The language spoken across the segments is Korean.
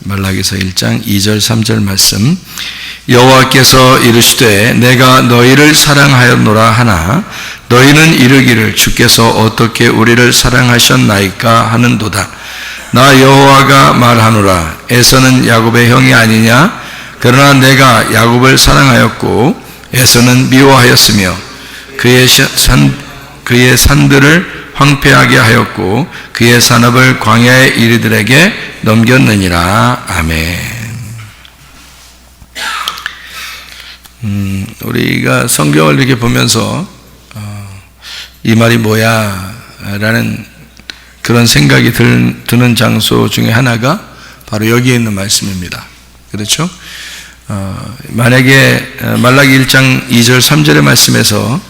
말라기서 1장 2절 3절 말씀. 여호와께서 이르시되 내가 너희를 사랑하였노라 하나 너희는 이르기를 주께서 어떻게 우리를 사랑하셨나이까 하는도다. 나 여호와가 말하노라. 에서는 야곱의 형이 아니냐? 그러나 내가 야곱을 사랑하였고 에서는 미워하였으며 그의 산들을 황폐하게 하였고 그의 산업을 광야의 이리들에게 넘겼느니라. 아멘. 우리가 성경을 이렇게 보면서 이 말이 뭐야 라는 그런 생각이 드는 장소 중에 하나가 바로 여기에 있는 말씀입니다. 그렇죠? 만약에 말라기 1장 2절 3절의 말씀에서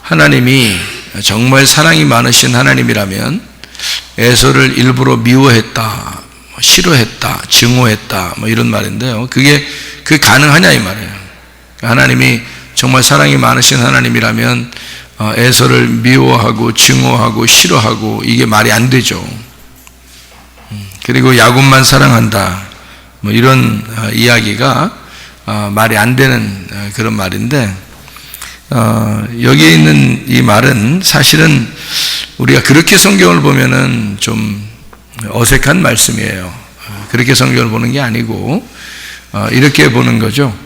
하나님이 정말 사랑이 많으신 하나님이라면 에서를 일부러 미워했다, 싫어했다, 증오했다 이런 말인데요. 그게 가능하냐 이 말이에요. 하나님이 정말 사랑이 많으신 하나님이라면 에서를 미워하고 증오하고 싫어하고 이게 말이 안 되죠. 그리고 야곱만 사랑한다 이런 이야기가 말이 안 되는 그런 말인데 여기에 있는 이 말은 사실은 우리가 그렇게 성경을 보면은 좀 어색한 말씀이에요. 그렇게 성경을 보는 게 아니고 이렇게 보는 거죠.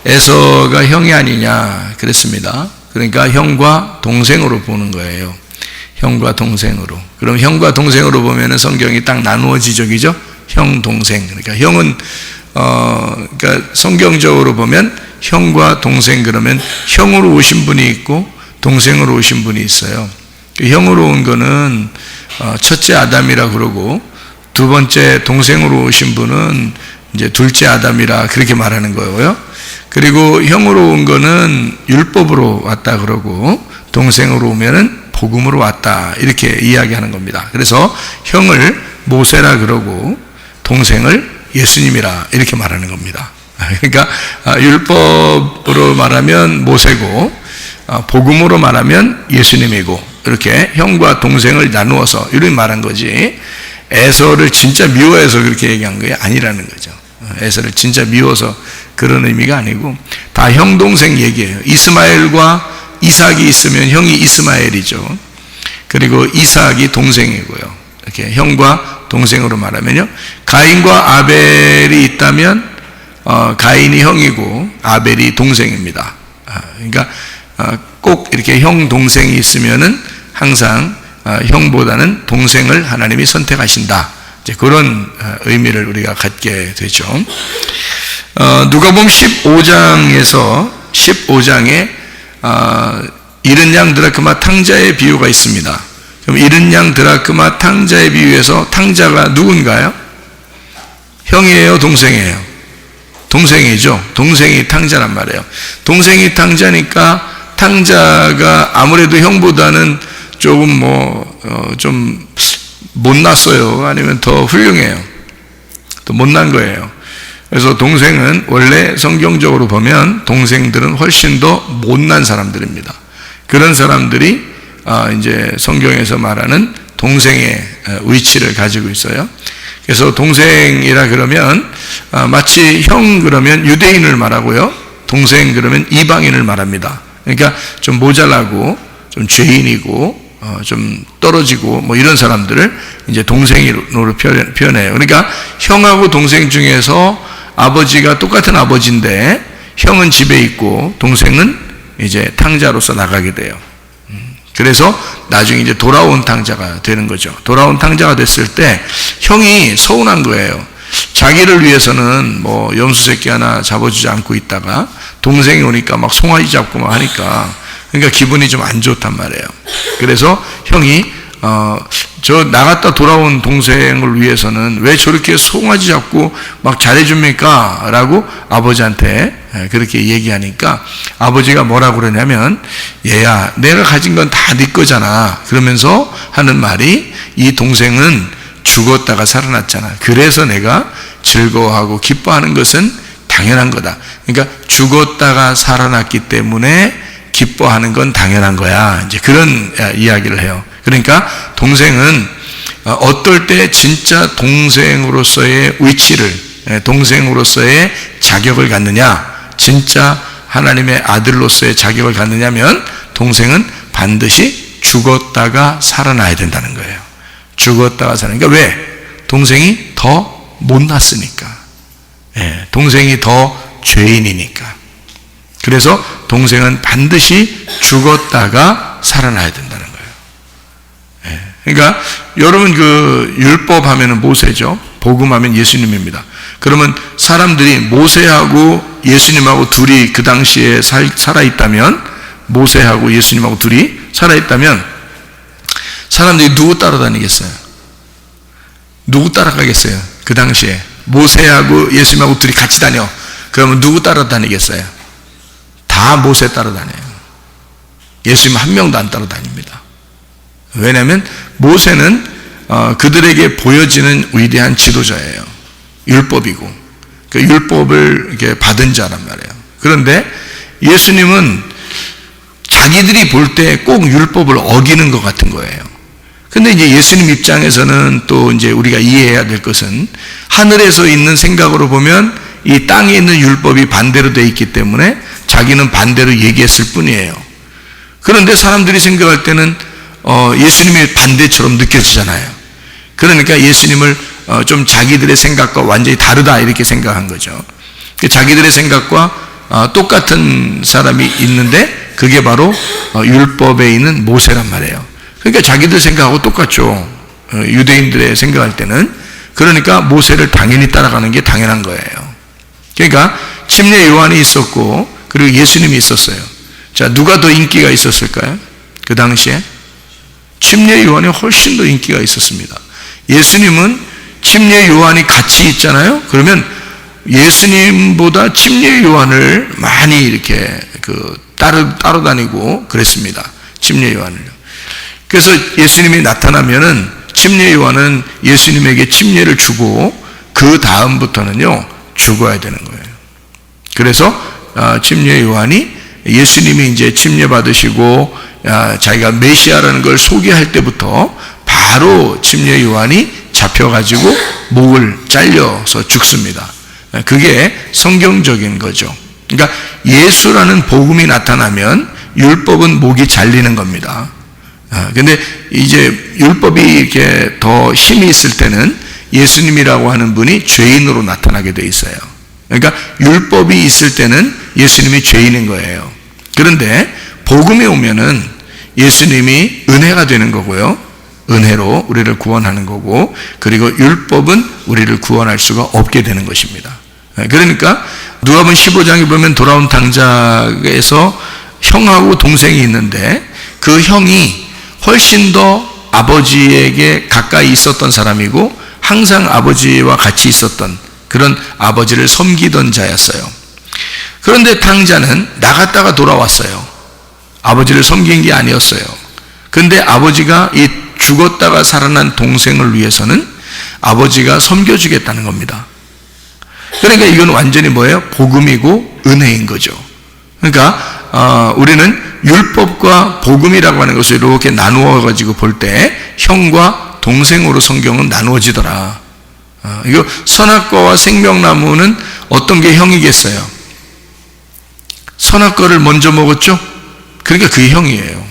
에서가 형이 아니냐 그랬습니다. 그러니까 형과 동생으로 보는 거예요. 형과 동생으로. 그럼 형과 동생으로 보면은 성경이 딱 나누어지죠, 그죠? 형, 동생. 그러니까 형은 그러니까 성경적으로 보면 형과 동생 그러면 형으로 오신 분이 있고 동생으로 오신 분이 있어요. 형으로 온 거는 첫째 아담이라 그러고 두 번째 동생으로 오신 분은 이제 둘째 아담이라 그렇게 말하는 거고요. 그리고 형으로 온 거는 율법으로 왔다 그러고 동생으로 오면은 복음으로 왔다 이렇게 이야기하는 겁니다. 그래서 형을 모세라 그러고 동생을 예수님이라 이렇게 말하는 겁니다. 그러니까 율법으로 말하면 모세고 복음으로 말하면 예수님이고 이렇게 형과 동생을 나누어서 이렇게 말한 거지 에서를 진짜 미워해서 그렇게 얘기한 게 아니라는 거죠. 에서를 진짜 미워서 그런 의미가 아니고 다 형 동생 얘기예요. 이스마엘과 이삭이 있으면 형이 이스마엘이죠. 그리고 이삭이 동생이고요. 이렇게 형과 동생으로 말하면요. 가인과 아벨이 있다면 가인이 형이고 아벨이 동생입니다. 그러니까 꼭 이렇게 형 동생이 있으면은 항상 형보다는 동생을 하나님이 선택하신다. 이제 그런 의미를 우리가 갖게 되죠. 누가복음 15장에 잃은 양 드라크마 탕자의 비유가 있습니다. 그럼 잃은 양 드라크마 탕자의 비유에서 탕자가 누군가요? 형이에요, 동생이에요? 동생이죠. 동생이 탕자란 말이에요. 동생이 탕자니까 탕자가 아무래도 형보다는 조금 좀 못났어요. 아니면 더 훌륭해요. 더 못난 거예요. 그래서 동생은 원래 성경적으로 보면 동생들은 훨씬 더 못난 사람들입니다. 그런 사람들이 이제 성경에서 말하는 동생의 위치를 가지고 있어요. 그래서 동생이라 그러면 마치 형 그러면 유대인을 말하고요. 동생 그러면 이방인을 말합니다. 그러니까 좀 모자라고 좀 죄인이고 좀 떨어지고 이런 사람들을 이제 동생으로 표현해요. 그러니까 형하고 동생 중에서 아버지가 똑같은 아버지인데 형은 집에 있고 동생은 이제 탕자로서 나가게 돼요. 그래서 나중에 이제 돌아온 탕자가 되는 거죠. 돌아온 탕자가 됐을 때 형이 서운한 거예요. 자기를 위해서는 염소 새끼 하나 잡아주지 않고 있다가 동생이 오니까 막 송아지 잡고 막 하니까 그러니까 기분이 좀 안 좋단 말이에요. 그래서 형이 저 나갔다 돌아온 동생을 위해서는 왜 저렇게 송아지 잡고 막 잘해줍니까? 라고 아버지한테 그렇게 얘기하니까 아버지가 뭐라고 그러냐면 얘야 내가 가진 건 다 네 거잖아. 그러면서 하는 말이 이 동생은 죽었다가 살아났잖아. 그래서 내가 즐거워하고 기뻐하는 것은 당연한 거다. 그러니까 죽었다가 살아났기 때문에 기뻐하는 건 당연한 거야. 이제 그런 이야기를 해요. 그러니까 동생은 어떨 때 진짜 동생으로서의 위치를 동생으로서의 자격을 갖느냐, 진짜 하나님의 아들로서의 자격을 갖느냐면 동생은 반드시 죽었다가 살아나야 된다는 거예요. 죽었다가 살아나니까 왜? 동생이 더 못났으니까. 동생이 더 죄인이니까. 그래서 동생은 반드시 죽었다가 살아나야 된다는 거예요. 그러니까 여러분 그 율법 하면은 모세죠. 복음 하면 예수님입니다. 그러면 사람들이 모세하고 예수님하고 둘이 그 당시에 살아있다면, 모세하고 예수님하고 둘이 살아있다면 사람들이 누구 따라다니겠어요? 누구 따라가겠어요? 그 당시에 모세하고 예수님하고 둘이 같이 다녀. 그러면 누구 따라다니겠어요? 다 모세 따라다녀요. 예수님 한 명도 안 따라다닙니다. 왜냐하면 모세는 그들에게 보여지는 위대한 지도자예요. 율법이고 그 율법을 이렇게 받은 자란 말이에요. 그런데 예수님은 자기들이 볼 때 꼭 율법을 어기는 것 같은 거예요. 근데 이제 예수님 입장에서는 또 이제 우리가 이해해야 될 것은 하늘에서 있는 생각으로 보면 이 땅에 있는 율법이 반대로 되어 있기 때문에 자기는 반대로 얘기했을 뿐이에요. 그런데 사람들이 생각할 때는 예수님이 반대처럼 느껴지잖아요. 그러니까 예수님을 좀 자기들의 생각과 완전히 다르다 이렇게 생각한 거죠. 자기들의 생각과 똑같은 사람이 있는데 그게 바로 율법에 있는 모세란 말이에요. 그러니까 자기들 생각하고 똑같죠. 유대인들의 생각할 때는. 그러니까 모세를 당연히 따라가는 게 당연한 거예요. 그러니까 침례 요한이 있었고 그리고 예수님이 있었어요. 자, 누가 더 인기가 있었을까요? 그 당시에 침례 요한이 훨씬 더 인기가 있었습니다. 예수님은 침례 요한이 같이 있잖아요. 그러면 예수님보다 침례 요한을 많이 이렇게 따라다니고 그랬습니다. 침례 요한을요. 그래서 예수님이 나타나면은 침례 요한은 예수님에게 침례를 주고 그 다음부터는요 죽어야 되는 거예요. 그래서 침례 요한이 예수님이 이제 침례 받으시고 자기가 메시아라는 걸 소개할 때부터 바로 침례 요한이 잡혀가지고 목을 잘려서 죽습니다. 그게 성경적인 거죠. 그러니까 예수라는 복음이 나타나면 율법은 목이 잘리는 겁니다. 근데 이제 율법이 이렇게 더 힘이 있을 때는 예수님이라고 하는 분이 죄인으로 나타나게 돼 있어요. 그러니까 율법이 있을 때는 예수님이 죄인인 거예요. 그런데 복음에 오면은 예수님이 은혜가 되는 거고요. 은혜로 우리를 구원하는 거고, 그리고 율법은 우리를 구원할 수가 없게 되는 것입니다. 그러니까 누가복음 15장에 보면 돌아온 당자에서 형하고 동생이 있는데 그 형이 훨씬 더 아버지에게 가까이 있었던 사람이고 항상 아버지와 같이 있었던 그런 아버지를 섬기던 자였어요. 그런데 당자는 나갔다가 돌아왔어요. 아버지를 섬긴 게 아니었어요. 그런데 아버지가 이 죽었다가 살아난 동생을 위해서는 아버지가 섬겨주겠다는 겁니다. 그러니까 이건 완전히 뭐예요? 복음이고 은혜인 거죠. 그러니까 우리는 율법과 복음이라고 하는 것을 이렇게 나누어 가지고 볼 때 형과 동생으로 성경은 나누어지더라. 이거 선악과와 생명나무는 어떤 게 형이겠어요? 선악과를 먼저 먹었죠? 그러니까 그게 형이에요.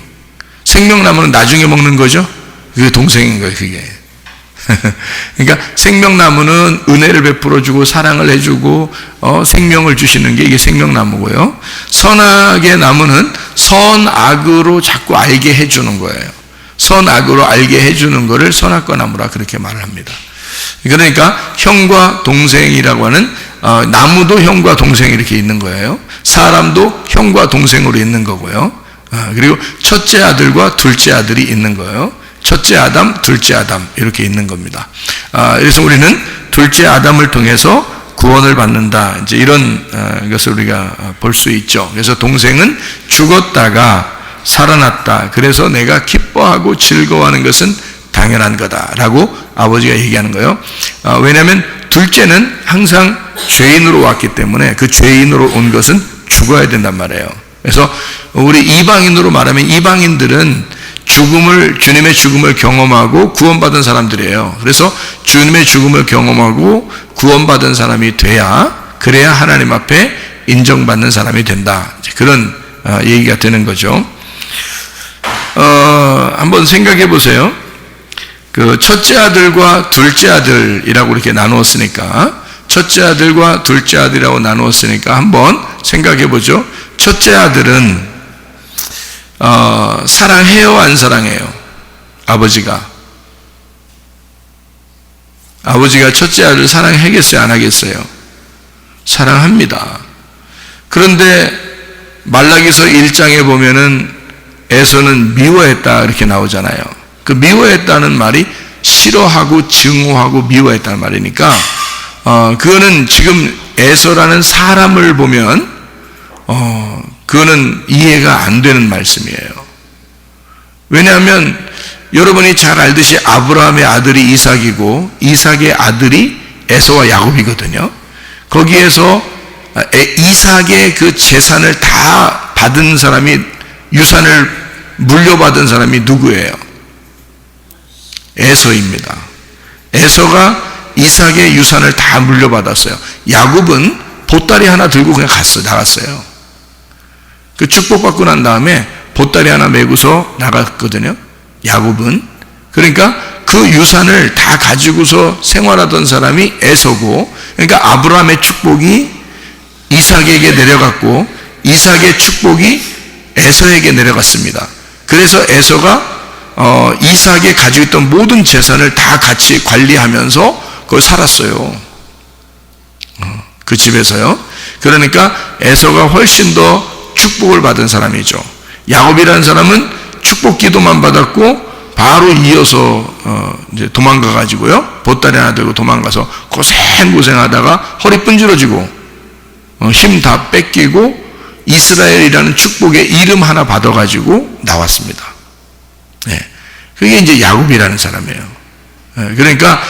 생명나무는 나중에 먹는 거죠? 그게 동생인 거예요, 그게. 그러니까 생명나무는 은혜를 베풀어주고 사랑을 해주고 생명을 주시는 게 이게 생명나무고요. 선악의 나무는 선악으로 자꾸 알게 해주는 거예요. 선악으로 알게 해주는 거를 선악과 나무라 그렇게 말을 합니다. 그러니까 형과 동생이라고 하는 나무도 형과 동생이 이렇게 있는 거예요. 사람도 형과 동생으로 있는 거고요. 그리고 첫째 아들과 둘째 아들이 있는 거예요. 첫째 아담, 둘째 아담 이렇게 있는 겁니다. 그래서 우리는 둘째 아담을 통해서 구원을 받는다. 이제 이런 것을 우리가 볼 수 있죠. 그래서 동생은 죽었다가 살아났다. 그래서 내가 기뻐하고 즐거워하는 것은 당연한 거다라고 아버지가 얘기하는 거예요. 왜냐하면 둘째는 항상 죄인으로 왔기 때문에 그 죄인으로 온 것은 죽어야 된단 말이에요. 그래서 우리 이방인으로 말하면 이방인들은 주님의 죽음을 경험하고 구원받은 사람들이에요. 그래서 주님의 죽음을 경험하고 구원받은 사람이 돼야, 그래야 하나님 앞에 인정받는 사람이 된다. 그런 얘기가 되는 거죠. 한번 생각해 보세요. 그 첫째 아들과 둘째 아들이라고 이렇게 나누었으니까, 첫째 아들과 둘째 아들이라고 나누었으니까 한번 생각해 보죠. 첫째 아들은 사랑해요, 안 사랑해요? 아버지가 첫째 아들을 사랑하겠어요, 안 하겠어요? 사랑합니다. 그런데 말라기서 1장에 보면은 에서는 미워했다 이렇게 나오잖아요. 그 미워했다는 말이 싫어하고 증오하고 미워했다는 말이니까 그거는 지금 에서라는 사람을 보면 그거는 이해가 안 되는 말씀이에요. 왜냐하면 여러분이 잘 알듯이 아브라함의 아들이 이삭이고 이삭의 아들이 에서와 야곱이거든요. 거기에서 이삭의 그 재산을 다 받은 사람이, 유산을 물려받은 사람이 누구예요? 에서입니다. 에서가 이삭의 유산을 다 물려받았어요. 야곱은 보따리 하나 들고 그냥 나갔어요. 그 축복받고 난 다음에 보따리 하나 메고서 나갔거든요. 야곱은. 그러니까 그 유산을 다 가지고서 생활하던 사람이 에서고, 그러니까 아브라함의 축복이 이삭에게 내려갔고 이삭의 축복이 에서에게 내려갔습니다. 그래서 에서가 이삭이 가지고 있던 모든 재산을 다 같이 관리하면서 거기 살았어요. 그 집에서요. 그러니까 에서가 훨씬 더 축복을 받은 사람이죠. 야곱이라는 사람은 축복 기도만 받았고 바로 이어서 이제 도망가 가지고요, 보따리 하나 들고 도망가서 고생하다가 허리 분질러지고 힘 다 뺏기고 이스라엘이라는 축복의 이름 하나 받아가지고 나왔습니다. 네. 그게 이제 야곱이라는 사람이에요. 네. 그러니까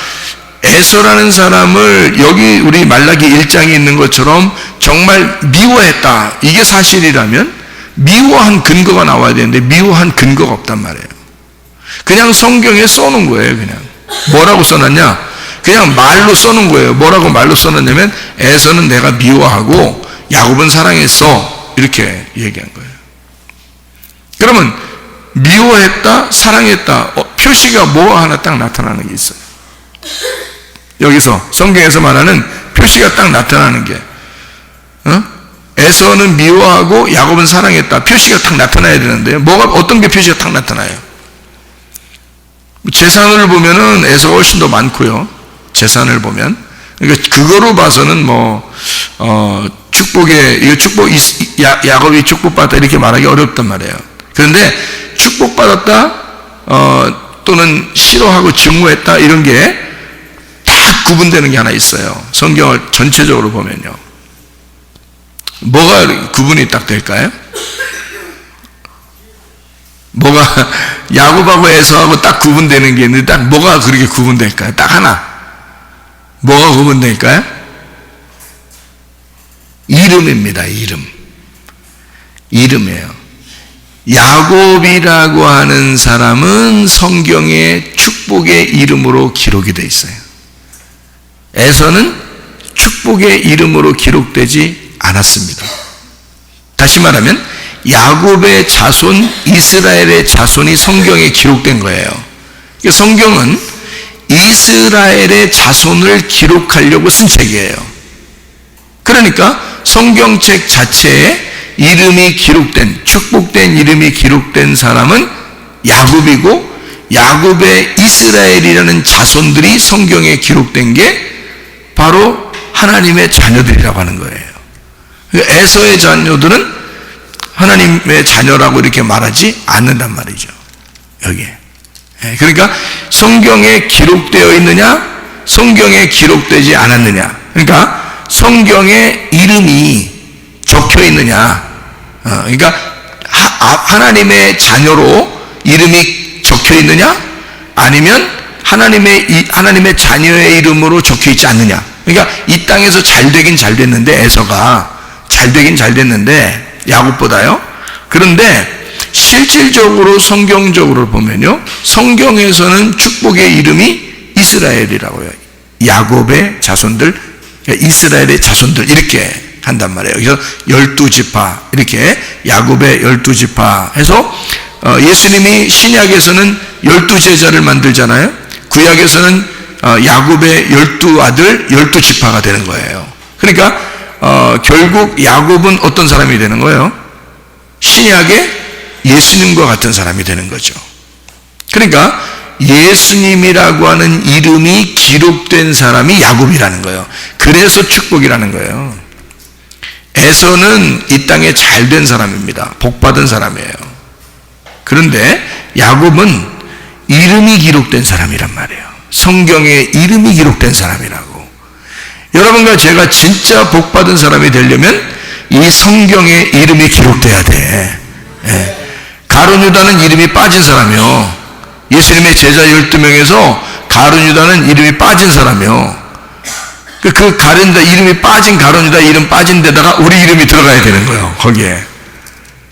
에서라는 사람을 여기 우리 말라기 1장에 있는 것처럼 정말 미워했다, 이게 사실이라면 미워한 근거가 나와야 되는데 미워한 근거가 없단 말이에요. 그냥 성경에 써놓은 거예요. 그냥 뭐라고 써놨냐, 그냥 말로 써놓은 거예요. 뭐라고 말로 써놨냐면 에서는 내가 미워하고 야곱은 사랑했어, 이렇게 얘기한 거예요. 그러면 미워했다, 사랑했다, 표시가 뭐 하나 딱 나타나는 게 있어요. 여기서 성경에서 말하는 표시가 딱 나타나는 게, 에서는 미워하고 야곱은 사랑했다, 표시가 딱 나타나야 되는데 어떤 게 표시가 딱 나타나요? 재산을 보면은 에서가 훨씬 더 많고요. 재산을 보면, 그러니까 그거로 봐서는 야곱이 축복받았다 이렇게 말하기 어렵단 말이에요. 그런데 축복받았다 또는 싫어하고 증오했다 이런 게 딱 구분되는 게 하나 있어요. 성경을 전체적으로 보면요. 뭐가 구분이 딱 될까요? 뭐가 야곱하고 에서하고 딱 구분되는 게 있는데 딱 뭐가 그렇게 구분될까요? 딱 하나. 뭐가 구분될까요? 이름입니다. 이름이에요. 야곱이라고 하는 사람은 성경에 축복의 이름으로 기록이 되어 있어요. 에서는 축복의 이름으로 기록되지 않았습니다. 다시 말하면 야곱의 자손, 이스라엘의 자손이 성경에 기록된 거예요. 성경은 이스라엘의 자손을 기록하려고 쓴 책이에요. 그러니까 성경책 자체에 이름이 기록된, 축복된 이름이 기록된 사람은 야곱이고, 야곱의 이스라엘이라는 자손들이 성경에 기록된 게 바로 하나님의 자녀들이라고 하는 거예요. 에서의 자녀들은 하나님의 자녀라고 이렇게 말하지 않는단 말이죠. 여기에. 그러니까 성경에 기록되어 있느냐, 성경에 기록되지 않았느냐, 그러니까 성경에 이름이 적혀 있느냐, 그러니까 하나님의 자녀로 이름이 적혀 있느냐, 아니면 하나님의 자녀의 이름으로 적혀 있지 않느냐. 그러니까 이 땅에서 잘 되긴 잘 됐는데, 에서가 잘 되긴 잘 됐는데 야곱보다요. 그런데 실질적으로 성경적으로 보면요, 성경에서는 축복의 이름이 이스라엘이라고 해요. 야곱의 자손들, 이스라엘의 자손들 이렇게 한단 말이에요. 그래서 12지파 이렇게 야곱의 12지파 해서 예수님이 신약에서는 12제자를 만들잖아요. 구약에서는 야곱의 12아들 12지파가 되는 거예요. 그러니까 결국 야곱은 어떤 사람이 되는 거예요? 신약의 예수님과 같은 사람이 되는 거죠. 그러니까 예수님이라고 하는 이름이 기록된 사람이 야곱이라는 거예요. 그래서 축복이라는 거예요. 에서는 이 땅에 잘된 사람입니다. 복받은 사람이에요. 그런데 야곱은 이름이 기록된 사람이란 말이에요. 성경에 이름이 기록된 사람이라고. 여러분과 제가 진짜 복받은 사람이 되려면 이 성경에 이름이 기록돼야 돼. 가룟 유다는 이름이 빠진 사람이요. 예수님의 제자 12명에서 가룟 유다는 이름이 빠진 사람이요. 그 가룟 유다 이름이 빠진 가룟 유다 이름 빠진 데다가 우리 이름이 들어가야 되는 거예요. 거기에.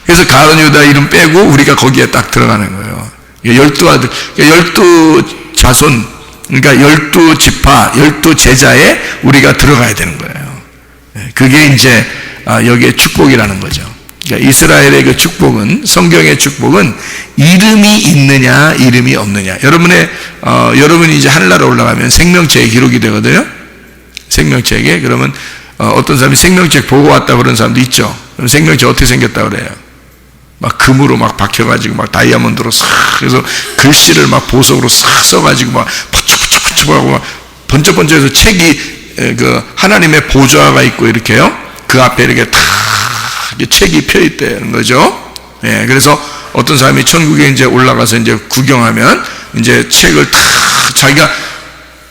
그래서 가룟 유다 이름 빼고 우리가 거기에 딱 들어가는 거예요. 12아들, 12자손, 그러니까 12지파, 12제자에 우리가 들어가야 되는 거예요. 그게 이제 여기에 축복이라는 거죠. 그러니까 이스라엘의 그 축복은, 성경의 축복은 이름이 있느냐 이름이 없느냐. 여러분이 이제 하늘나라 올라가면 생명책에 기록이 되거든요. 생명책에. 그러면 어떤 사람이 생명책 보고 왔다 그런 사람도 있죠. 그럼 생명책 어떻게 생겼다 그래요? 막 금으로 막 박혀가지고 막 다이아몬드로 싹 해서 글씨를 막 보석으로 싹 써가지고 막 번쩍번쩍하고 막 번쩍번쩍해서 책이 그 하나님의 보좌가 있고 이렇게요. 그 앞에 이렇게 다 책이 펴 있다는 거죠. 예, 그래서 어떤 사람이 천국에 이제 올라가서 이제 구경하면 이제 책을 다 자기가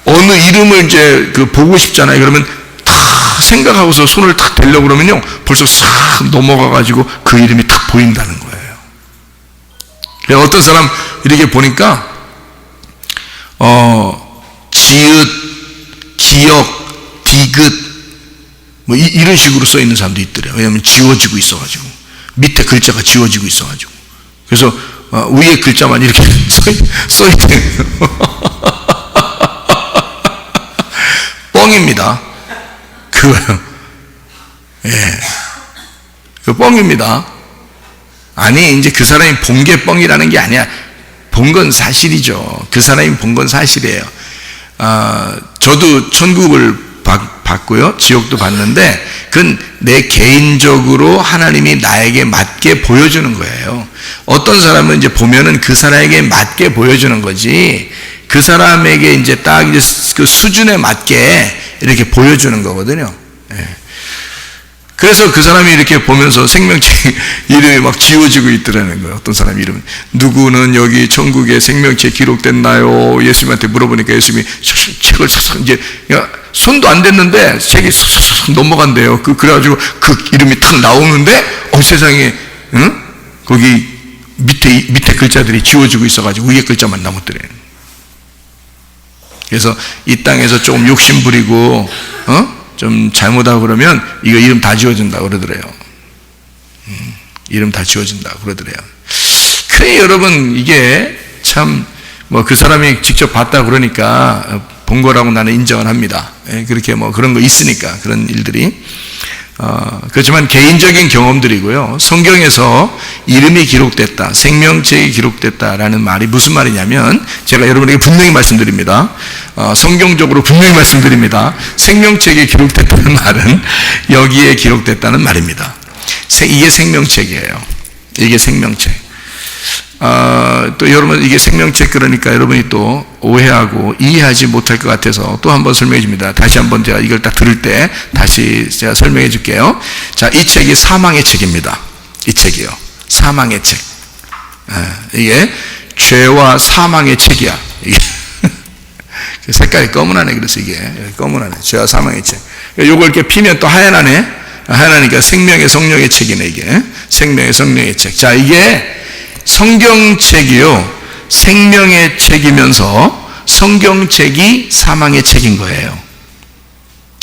어느 이름을 이제 그 보고 싶잖아요. 그러면 다 생각하고서 손을 탁 대려고 그러면요. 벌써 싹 넘어가가지고 그 이름이 탁 보인다는 거예요. 어떤 사람 이렇게 보니까, 지읒, 기역, 디귿, 뭐 이런 식으로 써 있는 사람도 있더래요. 왜냐하면 지워지고 있어가지고. 밑에 글자가 지워지고 있어가지고. 그래서 위에 글자만 이렇게 써 있대요. 뻥입니다. 그거요. 예. 그 뻥입니다. 아니, 이제 그 사람이 본 게 뻥이라는 게 아니야. 본 건 사실이죠. 그 사람이 본 건 사실이에요. 저도 천국을 봤고요. 지옥도 봤는데, 그건 내 개인적으로 하나님이 나에게 맞게 보여주는 거예요. 어떤 사람은 이제 보면은 그 사람에게 맞게 보여주는 거지, 그 사람에게 이제 딱 이제 그 수준에 맞게 이렇게 보여주는 거거든요. 예. 그래서 그 사람이 이렇게 보면서 생명책 이름이 막 지워지고 있더라는 거예요. 어떤 사람 이름. 누구는 여기 천국에 생명책 기록됐나요? 예수님한테 물어보니까 예수님이 책을 이제 손도 안 댔는데 책이 넘어간대요. 그래가지고 그 이름이 탁 나오는데, 세상에, 응? 거기 밑에 글자들이 지워지고 있어가지고 위에 글자만 남았더래요. 그래서 이 땅에서 조금 욕심 부리고, 좀 잘못하고 그러면 이거 이름 다 지워진다고 그러더래요. 이름 다 지워진다고 그러더래요. 그래, 여러분, 이게 참, 뭐 그 사람이 직접 봤다 그러니까 본 거라고 나는 인정을 합니다. 그렇게 뭐 그런 거 있으니까, 그런 일들이. 그렇지만 개인적인 경험들이고요. 성경에서 이름이 기록됐다, 생명책이 기록됐다라는 말이 무슨 말이냐면, 제가 여러분에게 분명히 말씀드립니다. 성경적으로 분명히 말씀드립니다. 생명책이 기록됐다는 말은 여기에 기록됐다는 말입니다. 이게 생명책이에요. 이게 생명책. 또 여러분, 이게 생명책, 그러니까 여러분이 또 오해하고 이해하지 못할 것 같아서 또 한번 설명해 줍니다. 다시 한번 제가 이걸 딱 들을 때 다시 제가 설명해 줄게요. 자, 이 책이 사망의 책입니다. 이 책이요. 사망의 책. 이게 죄와 사망의 책이야. 이게 색깔이 검은하네. 그래서 이게 검은하네. 죄와 사망의 책. 요걸 이렇게 피면 또 하얀하네. 하얀하니까 생명의 성령의 책이네. 이게 생명의 성령의 책. 자, 이게 성경책이요, 생명의 책이면서 성경책이 사망의 책인 거예요.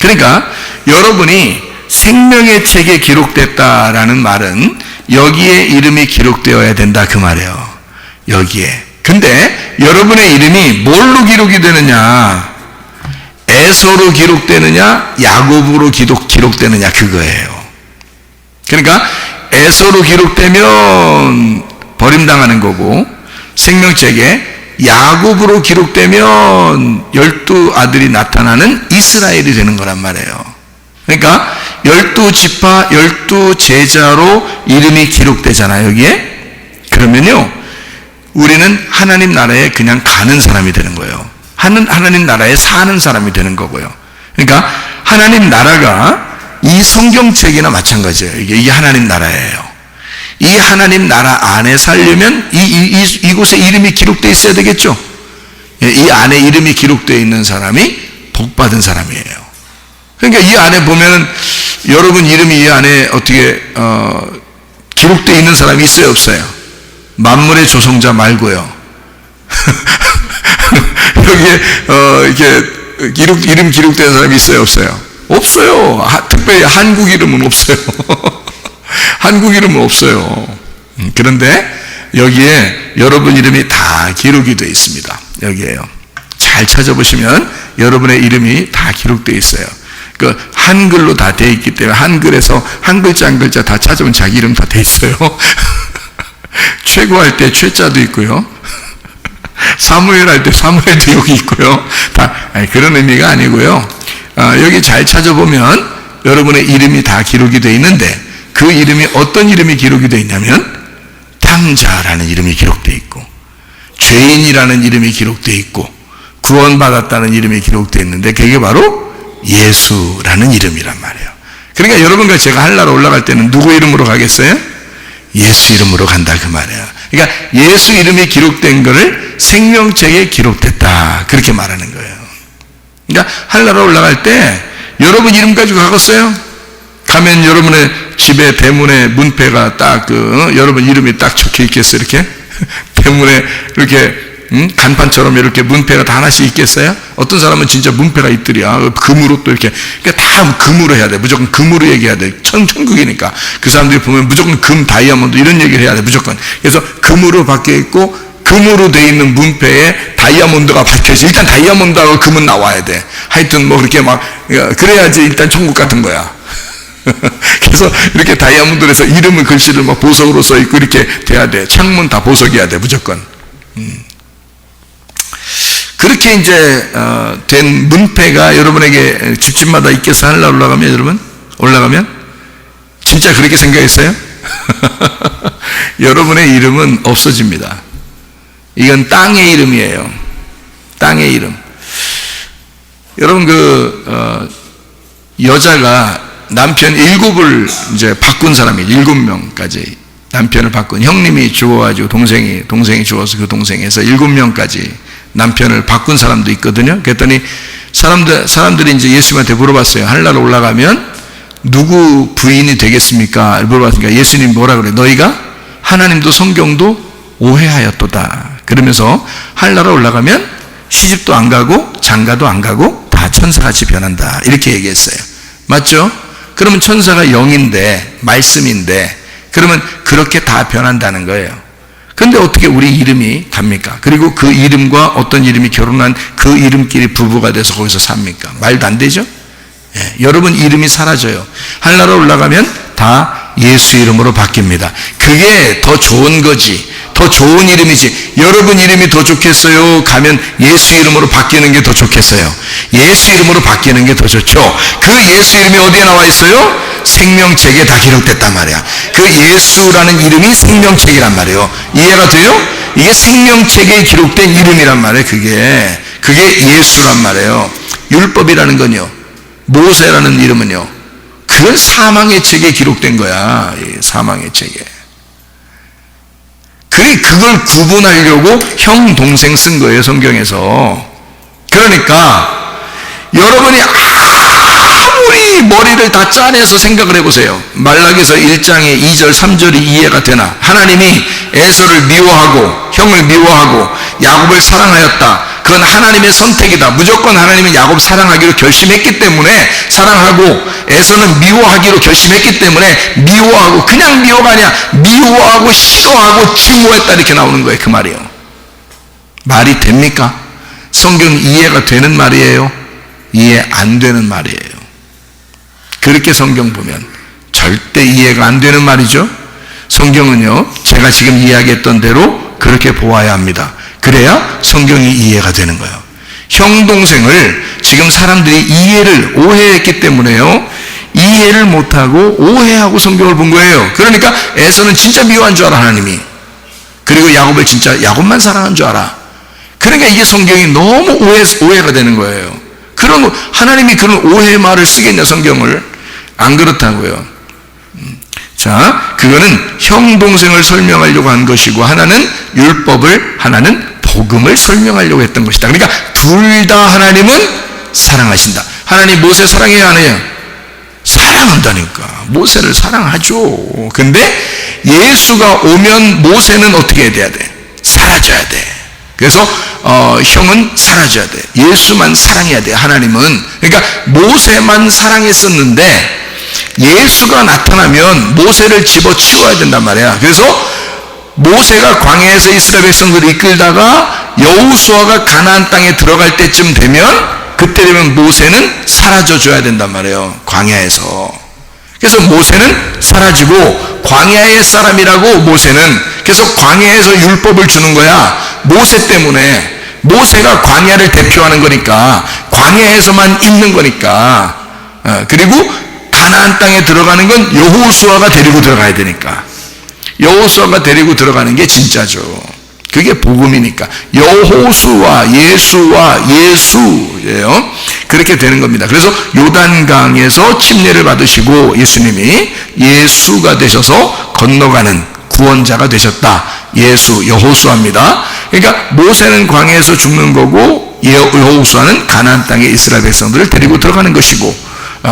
그러니까 여러분이 생명의 책에 기록됐다라는 말은 여기에 이름이 기록되어야 된다, 그 말이에요. 여기에. 근데 여러분의 이름이 뭘로 기록이 되느냐? 에서로 기록되느냐 야곱으로 기록되느냐 그거예요. 그러니까 에서로 기록되면 버림당하는 거고, 생명책에 야곱으로 기록되면 12아들이 나타나는 이스라엘이 되는 거란 말이에요. 그러니까 12지파 12제자로 이름이 기록되잖아요, 여기에. 그러면요, 우리는 하나님 나라에 그냥 가는 사람이 되는 거예요. 하나님 나라에 사는 사람이 되는 거고요. 그러니까 하나님 나라가 이 성경책이나 마찬가지예요. 이게 하나님 나라예요. 이 하나님 나라 안에 살려면 이곳에 이름이 기록되어 있어야 되겠죠. 이 안에 이름이 기록되어 있는 사람이 복받은 사람이에요. 그러니까 이 안에 보면은 여러분 이름이 이 안에 어떻게 기록되어 있는 사람이 있어요, 없어요? 만물의 조성자 말고요. 여기에 이름 기록된 사람이 있어요, 없어요? 없어요. 특별히 한국 이름은 없어요. 한국 이름은 없어요. 그런데 여기에 여러분 이름이 다 기록이 되어 있습니다. 여기에요. 잘 찾아보시면 여러분의 이름이 다 기록되어 있어요. 그 한글로 다 되어 있기 때문에 한글에서 한 글자 한 글자 다 찾아보면 자기 이름 다 되어 있어요. 최고할 때 최자도 있고요. 사무엘 할 때 사무엘도 여기 있고요. 다 그런 의미가 아니고요. 여기 잘 찾아보면 여러분의 이름이 다 기록이 되어 있는데, 그 이름이 어떤 이름이 기록이 되어 있냐면 탕자라는 이름이 기록되어 있고, 죄인이라는 이름이 기록되어 있고, 구원받았다는 이름이 기록되어 있는데, 그게 바로 예수라는 이름이란 말이에요. 그러니까 여러분과 제가 한나라 올라갈 때는 누구 이름으로 가겠어요? 예수 이름으로 간다 그 말이에요. 그러니까 예수 이름이 기록된 거를 생명책에 기록됐다 그렇게 말하는 거예요. 그러니까 한나라 올라갈 때 여러분 이름 가지고 가겠어요? 가면 여러분의 집에 대문에 문패가 딱 여러분 이름이 딱 적혀 있겠어요? 이렇게 대문에 이렇게 간판처럼 이렇게 문패가 다 하나씩 있겠어요? 어떤 사람은 진짜 문패가 있더랴. 금으로 또 이렇게. 그러니까 다 금으로 해야 돼. 무조건 금으로 얘기해야 돼. 천국이니까. 그 사람들이 보면 무조건 금, 다이아몬드 이런 얘기를 해야 돼. 무조건. 그래서 금으로 박혀 있고, 금으로 돼 있는 문패에 다이아몬드가 박혀있어. 일단 다이아몬드하고 금은 나와야 돼. 하여튼 뭐 그렇게 막, 그래야지 일단 천국 같은 거야. 그래서 이렇게 다이아몬드로 해서 이름을 글씨를 막 보석으로 써 있고 이렇게 돼야 돼. 창문 다 보석이어야 돼. 무조건. 그렇게 이제 된 문패가 여러분에게 집집마다 있겠어? 하늘나라 올라가면 여러분? 올라가면? 진짜 그렇게 생각했어요? 여러분의 이름은 없어집니다. 이건 땅의 이름이에요. 땅의 이름. 여러분 여자가 남편 7을 이제 바꾼 사람이 7명까지 남편을 바꾼, 형님이 죽어가지고 동생이 죽어서 그 동생에서 7명까지 남편을 바꾼 사람도 있거든요. 그랬더니 사람들이 이제 예수님한테 물어봤어요. 하늘나라 올라가면 누구 부인이 되겠습니까? 물어봤으니까 예수님이 뭐라 그래? 너희가 하나님도 성경도 오해하였도다. 그러면서 하늘나라 올라가면 시집도 안 가고 장가도 안 가고 다 천사같이 변한다. 이렇게 얘기했어요. 맞죠? 그러면 천사가 영인데 말씀인데 그러면 그렇게 다 변한다는 거예요. 근데 어떻게 우리 이름이 갑니까? 그리고 그 이름과 어떤 이름이 결혼한 그 이름끼리 부부가 돼서 거기서 삽니까? 말도 안 되죠? 예, 여러분 이름이 사라져요. 하늘나라 올라가면 다 예수 이름으로 바뀝니다. 그게 더 좋은 거지. 더 좋은 이름이지. 여러분 이름이 더 좋겠어요? 가면 예수 이름으로 바뀌는 게 더 좋겠어요? 예수 이름으로 바뀌는 게 더 좋죠. 그 예수 이름이 어디에 나와 있어요? 생명책에 다 기록됐단 말이야. 그 예수라는 이름이 생명책이란 말이에요. 이해가 돼요? 이게 생명책에 기록된 이름이란 말이에요. 그게 예수란 말이에요. 율법이라는 건요, 모세라는 이름은요, 그건 사망의 책에 기록된 거야. 사망의 책에. 그걸 구분하려고 형, 동생 쓴 거예요, 성경에서. 그러니까 여러분이 아무리 머리를 다 짜내서 생각을 해보세요. 말라기서 1장의 2절 3절이 이해가 되나? 하나님이 에서를 미워하고 형을 미워하고 야곱을 사랑하였다. 그건 하나님의 선택이다. 무조건 하나님은 야곱 사랑하기로 결심했기 때문에 사랑하고, 에서는 미워하기로 결심했기 때문에 미워하고, 그냥 미워가 아니라 미워하고 싫어하고 증오했다 이렇게 나오는 거예요. 그 말이요. 말이 됩니까? 성경 이해가 되는 말이에요? 이해 안 되는 말이에요. 그렇게 성경 보면 절대 이해가 안 되는 말이죠. 성경은요, 제가 지금 이야기했던 대로 그렇게 보아야 합니다. 그래야 성경이 이해가 되는 거예요. 형, 동생을 지금 사람들이 오해했기 때문에요, 이해를 못하고 오해하고 성경을 본 거예요. 그러니까 에서는 진짜 미워한 줄 알아, 하나님이. 그리고 야곱을 진짜 야곱만 사랑한 줄 알아. 그러니까 이게 성경이 너무 오해가 되는 거예요. 그런, 하나님이 그런 오해의 말을 쓰겠냐, 성경을. 안 그렇다고요. 자, 그거는 형, 동생을 설명하려고 한 것이고, 하나는 율법을, 하나는 복음을 설명하려고 했던 것이다. 그러니까 둘 다 하나님은 사랑하신다. 하나님 모세 사랑해야 안 해요? 사랑한다니까. 모세를 사랑하죠. 근데 예수가 오면 모세는 어떻게 해야 돼? 사라져야 돼. 그래서 형은 사라져야 돼. 예수만 사랑해야 돼. 하나님은. 그러니까 모세만 사랑했었는데 예수가 나타나면 모세를 집어치워야 된단 말이야. 그래서 모세가 광야에서 이스라엘 백성들을 이끌다가 여호수아가 가나안 땅에 들어갈 때쯤 되면, 그때 되면 모세는 사라져줘야 된단 말이에요, 광야에서. 그래서 모세는 사라지고 광야의 사람이라고 모세는. 그래서 광야에서 율법을 주는 거야. 모세 때문에. 모세가 광야를 대표하는 거니까, 광야에서만 있는 거니까. 그리고 가나안 땅에 들어가는 건 여호수아가 데리고 들어가야 되니까. 여호수아가 데리고 들어가는 게 진짜죠. 그게 복음이니까. 여호수아, 예수와 예수예요. 그렇게 되는 겁니다. 그래서 요단강에서 침례를 받으시고 예수님이 예수가 되셔서 건너가는 구원자가 되셨다. 예수, 여호수아입니다. 그러니까 모세는 광야에서 죽는 거고, 여호수아는 가나안 땅에 이스라엘 백성들을 데리고 들어가는 것이고,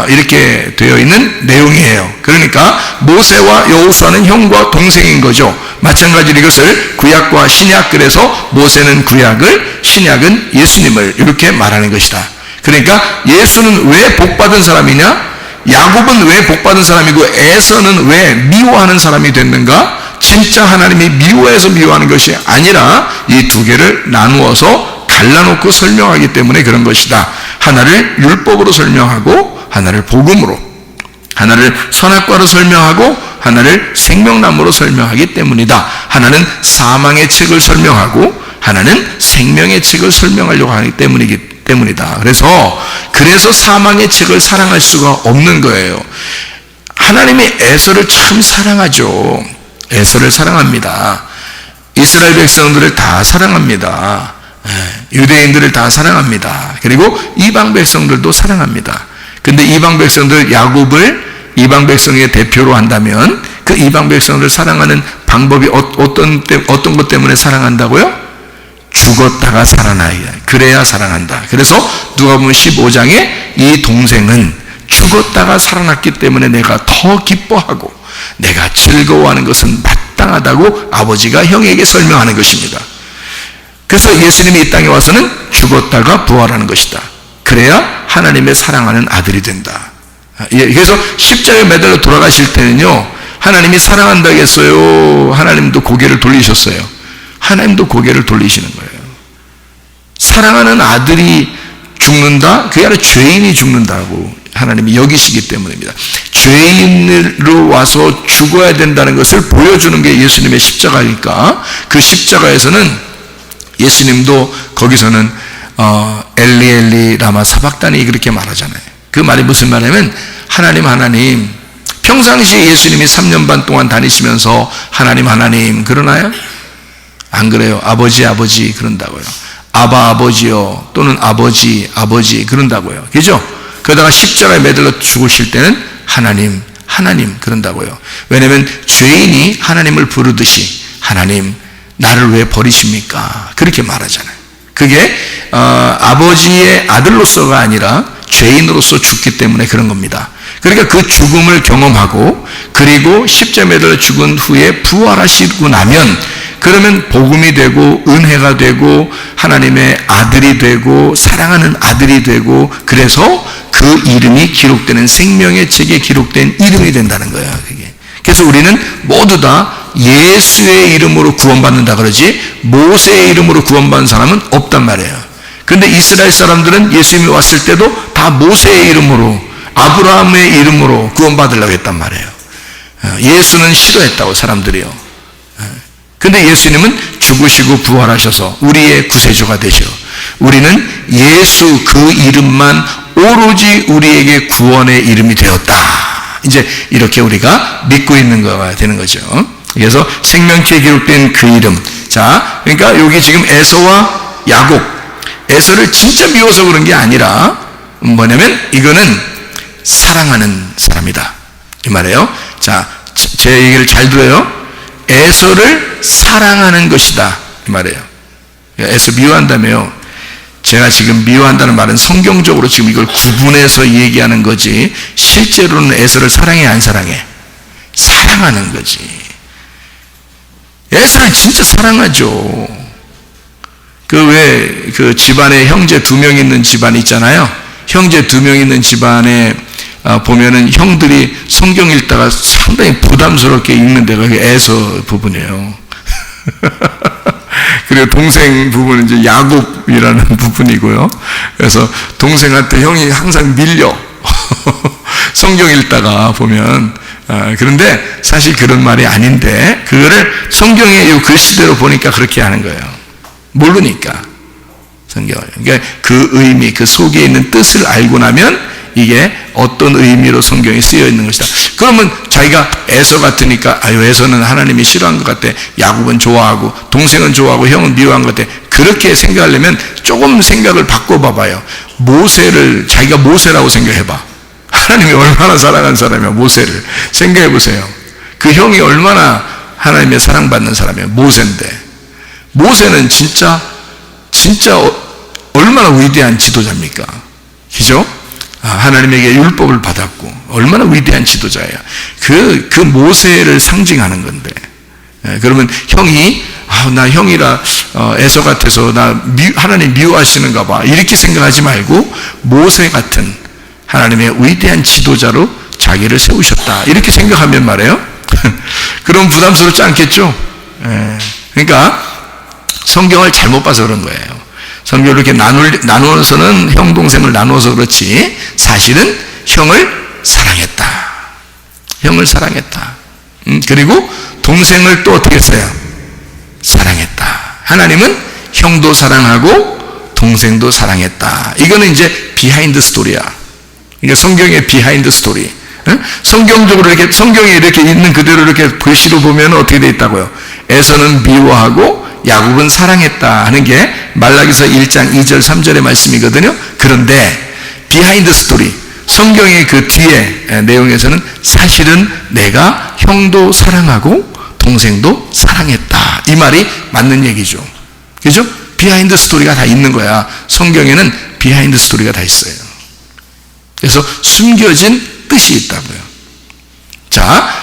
이렇게 되어 있는 내용이에요. 그러니까 모세와 여호수아는 형과 동생인 거죠. 마찬가지로 이것을 구약과 신약, 그래서 모세는 구약을, 신약은 예수님을 이렇게 말하는 것이다. 그러니까 예수는 왜 복받은 사람이냐? 야곱은 왜 복받은 사람이고 에서는 왜 미워하는 사람이 됐는가? 진짜 하나님이 미워해서 미워하는 것이 아니라 이 두 개를 나누어서 갈라놓고 설명하기 때문에 그런 것이다. 하나를 율법으로 설명하고 하나를 복음으로, 하나를 선악과로 설명하고 하나를 생명나무로 설명하기 때문이다. 하나는 사망의 책을 설명하고 하나는 생명의 책을 설명하려고 하기 때문이다. 그래서 사망의 책을 사랑할 수가 없는 거예요. 하나님이 에서를 참 사랑하죠. 에서를 사랑합니다. 이스라엘 백성들을 다 사랑합니다. 유대인들을 다 사랑합니다. 그리고 이방 백성들도 사랑합니다. 근데 이방 백성들, 야곱을 이방 백성의 대표로 한다면 그 이방 백성들을 사랑하는 방법이 어떤 것 때문에 사랑한다고요? 죽었다가 살아나야, 그래야 사랑한다. 그래서 누가복음 15장에 이 동생은 죽었다가 살아났기 때문에 내가 더 기뻐하고 내가 즐거워하는 것은 마땅하다고 아버지가 형에게 설명하는 것입니다. 그래서 예수님이 이 땅에 와서는 죽었다가 부활하는 것이다. 그래야 하나님의 사랑하는 아들이 된다. 그래서 십자가에 매달려 돌아가실 때는요, 하나님이 사랑한다고 했어요? 하나님도 고개를 돌리셨어요? 하나님도 고개를 돌리시는 거예요. 사랑하는 아들이 죽는다? 그게 아니라 죄인이 죽는다고 하나님이 여기시기 때문입니다. 죄인으로 와서 죽어야 된다는 것을 보여주는 게 예수님의 십자가니까, 그 십자가에서는 예수님도 거기서는 엘리 엘리 라마 사박다니 그렇게 말하잖아요. 그 말이 무슨 말이냐면, 하나님 평상시에 예수님이 3년 반 동안 다니시면서 하나님 그러나요? 안 그래요. 아버지 그런다고요. 아버지요, 또는 아버지 그런다고요. 그죠? 그러다가 십자가에 매달려 죽으실 때는 하나님 그런다고요. 왜냐하면 죄인이 하나님을 부르듯이 하나님 나를 왜 버리십니까? 그렇게 말하잖아요. 그게 아버지의 아들로서가 아니라 죄인으로서 죽기 때문에 그런 겁니다. 그러니까 그 죽음을 경험하고, 그리고 십자가에 매달려 죽은 후에 부활하시고 나면, 그러면 복음이 되고 은혜가 되고 하나님의 아들이 되고 사랑하는 아들이 되고, 그래서 그 이름이 기록되는 생명의 책에 기록된 이름이 된다는 거예요. 그게. 그래서 우리는 모두 다 예수의 이름으로 구원받는다 그러지, 모세의 이름으로 구원받는 사람은 없단 말이에요. 근데 이스라엘 사람들은 예수님이 왔을 때도 다 모세의 이름으로, 아브라함의 이름으로 구원받으려고 했단 말이에요. 예수는 싫어했다고, 사람들이요. 근데 예수님은 죽으시고 부활하셔서 우리의 구세주가 되셔. 우리는 예수 그 이름만 오로지 우리에게 구원의 이름이 되었다. 이제 이렇게 우리가 믿고 있는 거가 되는 거죠. 그래서 생명기에 기록된 그 이름. 자, 그러니까 여기 지금 에서와 야곱, 에서를 진짜 미워서 그런 게 아니라 뭐냐면 이거는 사랑하는 사람이다, 이 말이에요. 자, 제 얘기를 잘 들어요. 에서를 사랑하는 것이다, 이 말이에요. 에서 미워한다며요. 제가 지금 미워한다는 말은 성경적으로 지금 이걸 구분해서 얘기하는 거지, 실제로는 에서를 사랑해, 안 사랑해? 사랑하는 거지. 에서를 진짜 사랑하죠. 그 집안에 형제 2명 있는 집안 있잖아요. 형제 2명 있는 집안에 보면은 형들이 성경 읽다가 상당히 부담스럽게 읽는 데가 에서 부분이에요. 그리고 동생 부분은 이제 야곱이라는 부분이고요. 그래서 동생한테 형이 항상 밀려. 성경 읽다가 보면. 그런데 사실 그런 말이 아닌데, 그거를 성경의 이 글씨대로 보니까 그렇게 하는 거예요. 모르니까. 성경을. 그러니까 그 의미, 그 속에 있는 뜻을 알고 나면 이게 어떤 의미로 성경에 쓰여 있는 것이다. 그러면 자기가 에서 같으니까, 아유, 에서는 하나님이 싫어한 것 같아. 야곱은 좋아하고, 동생은 좋아하고, 형은 미워한 것 같아. 그렇게 생각하려면 조금 생각을 바꿔봐봐요. 모세를 자기가 모세라고 생각해봐. 하나님이 얼마나 사랑한 사람이야, 모세를. 생각해보세요. 그 형이 얼마나 하나님의 사랑받는 사람이에요. 모세인데. 모세는 진짜 얼마나 위대한 지도자입니까? 그죠? 하나님에게 율법을 받았고 얼마나 위대한 지도자예요. 그 모세를 상징하는 건데, 그러면 형이 나 형이라 에서 같아서 나 하나님 미워하시는가 봐, 이렇게 생각하지 말고 모세 같은 하나님의 위대한 지도자로 자기를 세우셨다, 이렇게 생각하면 말이에요. 그럼 부담스럽지 않겠죠? 그러니까 성경을 잘못 봐서 그런 거예요. 성경을 이렇게 나누어서는 형, 동생을 나누어서 그렇지, 사실은 형을 사랑했다. 형을 사랑했다. 그리고 동생을 또 어떻게 했어요? 사랑했다. 하나님은 형도 사랑하고 동생도 사랑했다. 이거는 이제 비하인드 스토리야. 그러니까 성경의 비하인드 스토리. 성경적으로 이렇게, 성경에 이렇게 있는 그대로 이렇게 글씨로 보면 어떻게 돼 있다고요? 에서는 미워하고 야곱은 사랑했다 하는 게 말라기서 1장 2절 3절의 말씀이거든요. 그런데 비하인드 스토리, 성경의 그 뒤에 내용에서는 사실은 내가 형도 사랑하고 동생도 사랑했다, 이 말이 맞는 얘기죠. 그죠? 비하인드 스토리가 다 있는 거야. 성경에는 비하인드 스토리가 다 있어요. 그래서 숨겨진 뜻이 있다고요. 자,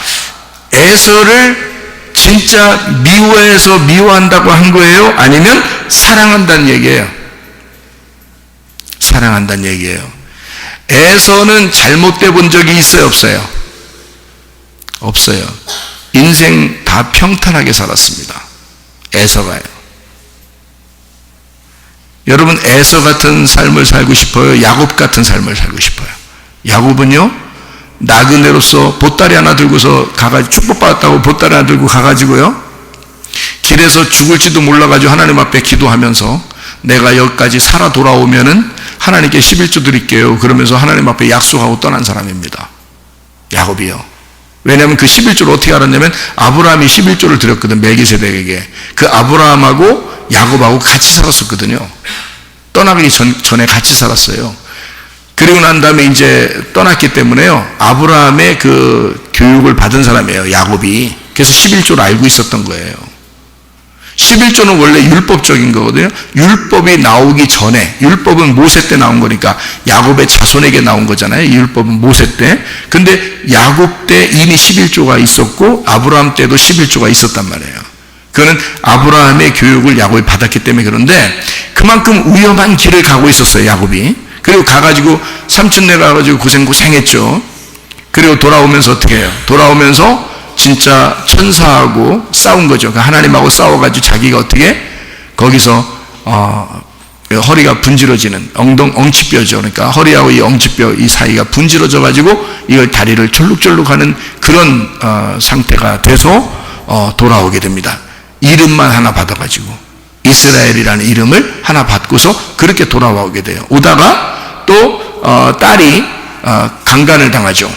에서를 진짜 미워해서 미워한다고 한 거예요? 아니면 사랑한다는 얘기예요? 사랑한다는 얘기예요. 에서는 잘못돼 본 적이 있어요, 없어요? 없어요. 인생 다 평탄하게 살았습니다. 에서가요. 여러분, 에서 같은 삶을 살고 싶어요? 야곱 같은 삶을 살고 싶어요? 야곱은요, 나그네로서 보따리 하나 들고서 가가지고, 축복받았다고 보따리 하나 들고 가가지고요, 길에서 죽을지도 몰라가지고 하나님 앞에 기도하면서 내가 여기까지 살아 돌아오면은 하나님께 11조 드릴게요, 그러면서 하나님 앞에 약속하고 떠난 사람입니다. 야곱이요. 왜냐하면 그 11조를 어떻게 알았냐면 아브라함이 11조를 드렸거든, 멜기세덱에게. 그 아브라함하고 야곱하고 같이 살았었거든요. 떠나기 전에 같이 살았어요. 그리고 난 다음에 이제 떠났기 때문에요, 아브라함의 그 교육을 받은 사람이에요, 야곱이. 그래서 11조를 알고 있었던 거예요. 11조는 원래 율법적인 거거든요. 율법이 나오기 전에, 율법은 모세 때 나온 거니까 야곱의 자손에게 나온 거잖아요, 율법은 모세 때. 근데 야곱 때 이미 11조가 있었고 아브라함 때도 11조가 있었단 말이에요. 그거는 아브라함의 교육을 야곱이 받았기 때문에. 그런데 그만큼 위험한 길을 가고 있었어요, 야곱이. 그리고 가가지고 삼촌네 가가지고 고생했죠. 그리고 돌아오면서 어떻게 해요? 돌아오면서 진짜 천사하고 싸운 거죠. 하나님하고 싸워가지고 자기가 어떻게 거기서 허리가 분질러지는 엉치뼈죠. 그러니까 허리하고 이 엉치뼈 이 사이가 분질러져 가지고 이걸 다리를 절룩절룩하는 그런 상태가 돼서 돌아오게 됩니다. 이름만 하나 받아가지고 이스라엘이라는 이름을 하나 받고서 그렇게 돌아오게 돼요. 오다가 또 딸이 강간을 당하죠.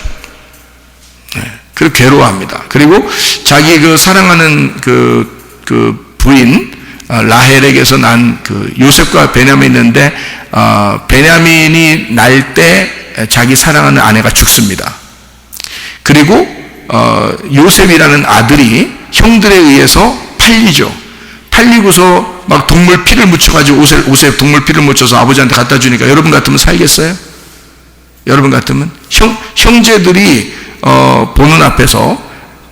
그리고 괴로워합니다. 그리고 자기 그 사랑하는 그 부인 라헬에게서 난 그 요셉과 베냐민이 있는데 베냐민이 날 때 자기 사랑하는 아내가 죽습니다. 그리고 요셉이라는 아들이 형들에 의해서 팔리죠. 팔리고서 막 동물 피를 묻혀가지고 옷에 동물 피를 묻혀서 아버지한테 갖다 주니까 여러분 같으면 살겠어요? 여러분 같으면 형제들이 보는 앞에서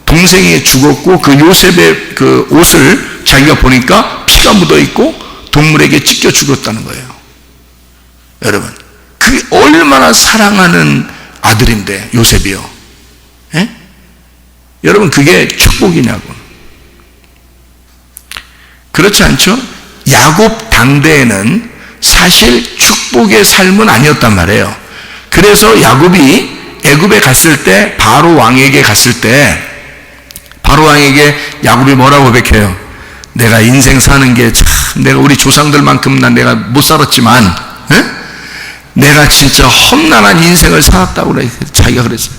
동생이 죽었고 그 요셉의 그 옷을 자기가 보니까 피가 묻어 있고 동물에게 찢겨 죽었다는 거예요. 여러분, 그게 얼마나 사랑하는 아들인데 요셉이요. 예? 여러분, 그게 축복이냐고. 그렇지 않죠? 야곱 당대에는 사실 축복의 삶은 아니었단 말이에요. 그래서 야곱이 애굽에 갔을 때 바로 왕에게 갔을 때 바로 왕에게 야곱이 뭐라고 고백해요? 내가 인생 사는 게 참 내가 우리 조상들만큼 난 내가 못 살았지만 에? 내가 진짜 험난한 인생을 살았다고 그래. 자기가 그랬어요.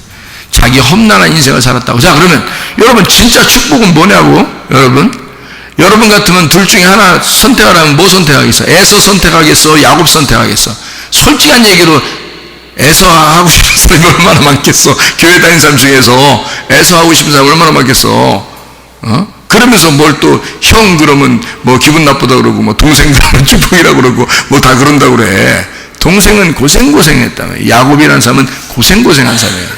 자기 험난한 인생을 살았다고. 자, 그러면 여러분 진짜 축복은 뭐냐고? 여러분 같으면 둘 중에 하나 선택하라면 뭐 선택하겠어? 에서 선택하겠어? 야곱 선택하겠어? 솔직한 얘기로 에서 하고 싶은 사람이 얼마나 많겠어? 교회 다니는 사람 중에서 에서 하고 싶은 사람이 얼마나 많겠어? 그러면서 뭘 또 형 그러면 뭐 기분 나쁘다 그러고 뭐 동생 그러면 축복이라고 그러고 뭐 다 그런다 그래. 동생은 고생했다며. 야곱이라는 사람은 고생한 사람이에요.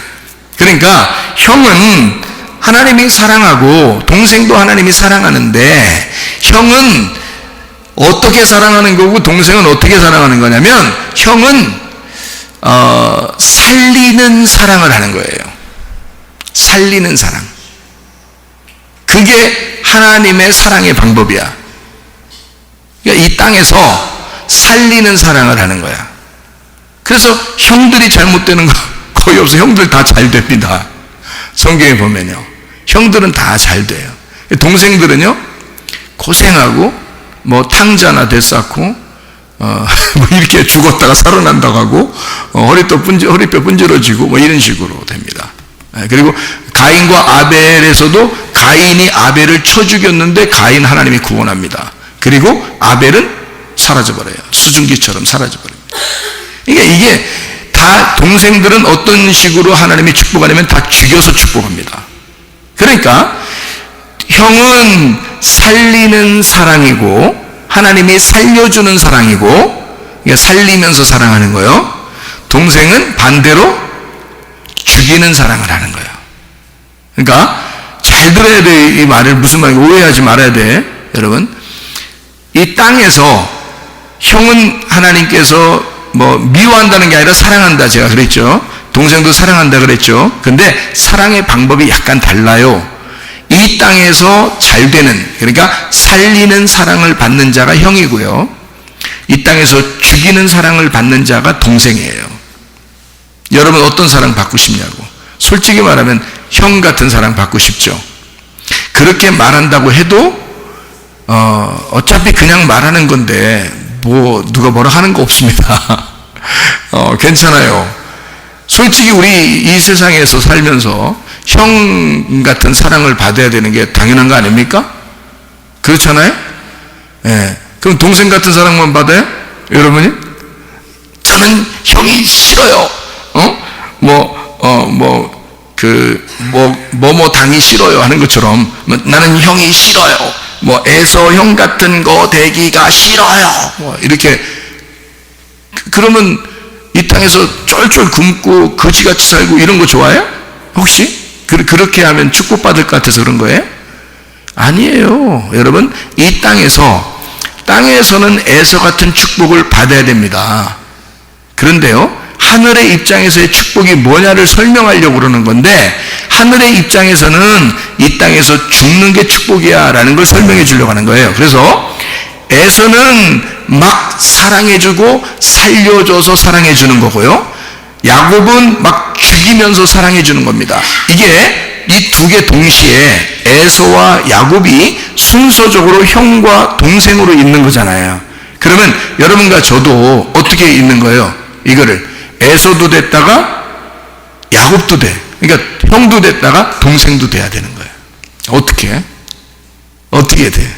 그러니까 형은 하나님이 사랑하고 동생도 하나님이 사랑하는데 형은 어떻게 사랑하는 거고 동생은 어떻게 사랑하는 거냐면 형은 살리는 사랑을 하는 거예요. 살리는 사랑. 그게 하나님의 사랑의 방법이야. 그러니까 이 땅에서 살리는 사랑을 하는 거야. 그래서 형들이 잘못되는 거 거의 없어. 형들 다 잘 됩니다. 성경에 보면요. 형들은 다 잘 돼요. 동생들은요, 고생하고, 뭐 탕자나 되쌓고, 뭐 이렇게 죽었다가 살아난다고 하고, 허리뼈 분질러지고, 뭐 이런 식으로 됩니다. 그리고 가인과 아벨에서도 가인이 아벨을 쳐 죽였는데 가인 하나님이 구원합니다. 그리고 아벨은 사라져버려요. 수증기처럼 사라져버립니다. 그러니까 이게 다 동생들은 어떤 식으로 하나님이 축복하냐면 다 죽여서 축복합니다. 그러니까 형은 살리는 사랑이고 하나님이 살려주는 사랑이고, 그러니까 살리면서 사랑하는 거예요. 동생은 반대로 죽이는 사랑을 하는 거예요. 그러니까 잘 들어야 돼. 이 말을 무슨 말인지 오해하지 말아야 돼. 여러분, 이 땅에서 형은 하나님께서 뭐 미워한다는 게 아니라 사랑한다 제가 그랬죠. 동생도 사랑한다 그랬죠. 근데 사랑의 방법이 약간 달라요. 이 땅에서 잘 되는, 그러니까 살리는 사랑을 받는 자가 형이고요, 이 땅에서 죽이는 사랑을 받는 자가 동생이에요. 여러분 어떤 사랑 받고 싶냐고. 솔직히 말하면 형 같은 사랑 받고 싶죠. 그렇게 말한다고 해도 어차피 그냥 말하는 건데 뭐 누가 뭐라 하는 거 없습니다. 괜찮아요. 솔직히 우리 이 세상에서 살면서 형 같은 사랑을 받아야 되는 게 당연한 거 아닙니까? 그렇잖아요? 예. 그럼 동생 같은 사랑만 받아요? 여러분이? 저는 형이 싫어요. 뭐뭐 당이 싫어요 하는 것처럼 나는 형이 싫어요. 뭐 에서 형 같은 거 되기가 싫어요. 뭐 이렇게 그러면 이 땅에서 쫄쫄 굶고 거지같이 살고 이런 거 좋아해요? 혹시? 그렇게 하면 축복받을 것 같아서 그런 거예요? 아니에요. 여러분, 이 땅에서는 에서 같은 축복을 받아야 됩니다. 그런데요, 하늘의 입장에서의 축복이 뭐냐를 설명하려고 그러는 건데, 하늘의 입장에서는 이 땅에서 죽는 게 축복이야 라는 걸 설명해 주려고 하는 거예요. 그래서 에서는 막 사랑해주고 살려줘서 사랑해주는 거고요. 야곱은 막 죽이면서 사랑해주는 겁니다. 이게 이 두 개 동시에 에서와 야곱이 순서적으로 형과 동생으로 있는 거잖아요. 그러면 여러분과 저도 어떻게 있는 거예요? 이거를 에서도 됐다가 야곱도 돼. 그러니까 형도 됐다가 동생도 돼야 되는 거예요. 어떻게 돼?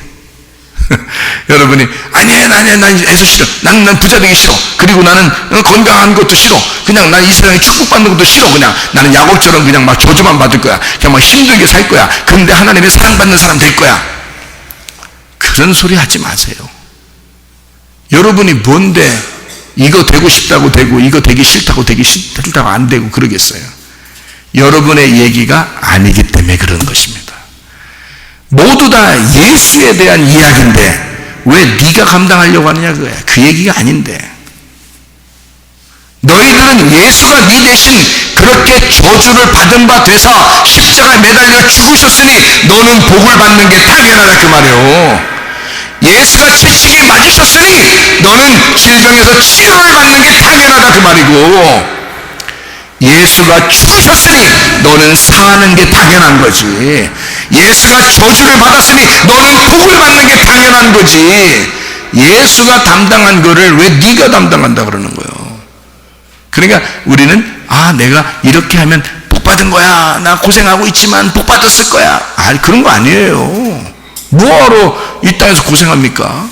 여러분이 아니야 난 에서 싫어. 난 부자 되기 싫어. 그리고 나는 건강한 것도 싫어. 그냥 난 이 세상에 축복받는 것도 싫어. 그냥 나는 야곱처럼 그냥 막 저주만 받을 거야. 그냥 막 힘들게 살 거야. 그런데 하나님의 사랑받는 사람 될 거야. 그런 소리 하지 마세요. 여러분이 뭔데 이거 되고 싶다고 되고 이거 되기 싫다고 되기 싫다고 안 되고 그러겠어요. 여러분의 얘기가 아니기 때문에 그런 것입니다. 모두 다 예수에 대한 이야기인데 왜 네가 감당하려고 하느냐 그거야. 그 얘기가 아닌데. 너희들은 예수가 네 대신 그렇게 저주를 받은 바 돼서 십자가에 매달려 죽으셨으니 너는 복을 받는 게 당연하다 그 말이에요. 예수가 채찍에 맞으셨으니 너는 질병에서 치료를 받는 게 당연하다 그 말이고, 예수가 죽으셨으니 너는 사는 게 당연한 거지. 예수가 저주를 받았으니 너는 복을 받는 게 당연한 거지. 예수가 담당한 거를 왜 네가 담당한다 그러는 거예요. 그러니까 우리는 내가 이렇게 하면 복 받은 거야. 나 고생하고 있지만 복 받았을 거야. 그런 거 아니에요. 뭐하러 이 땅에서 고생합니까?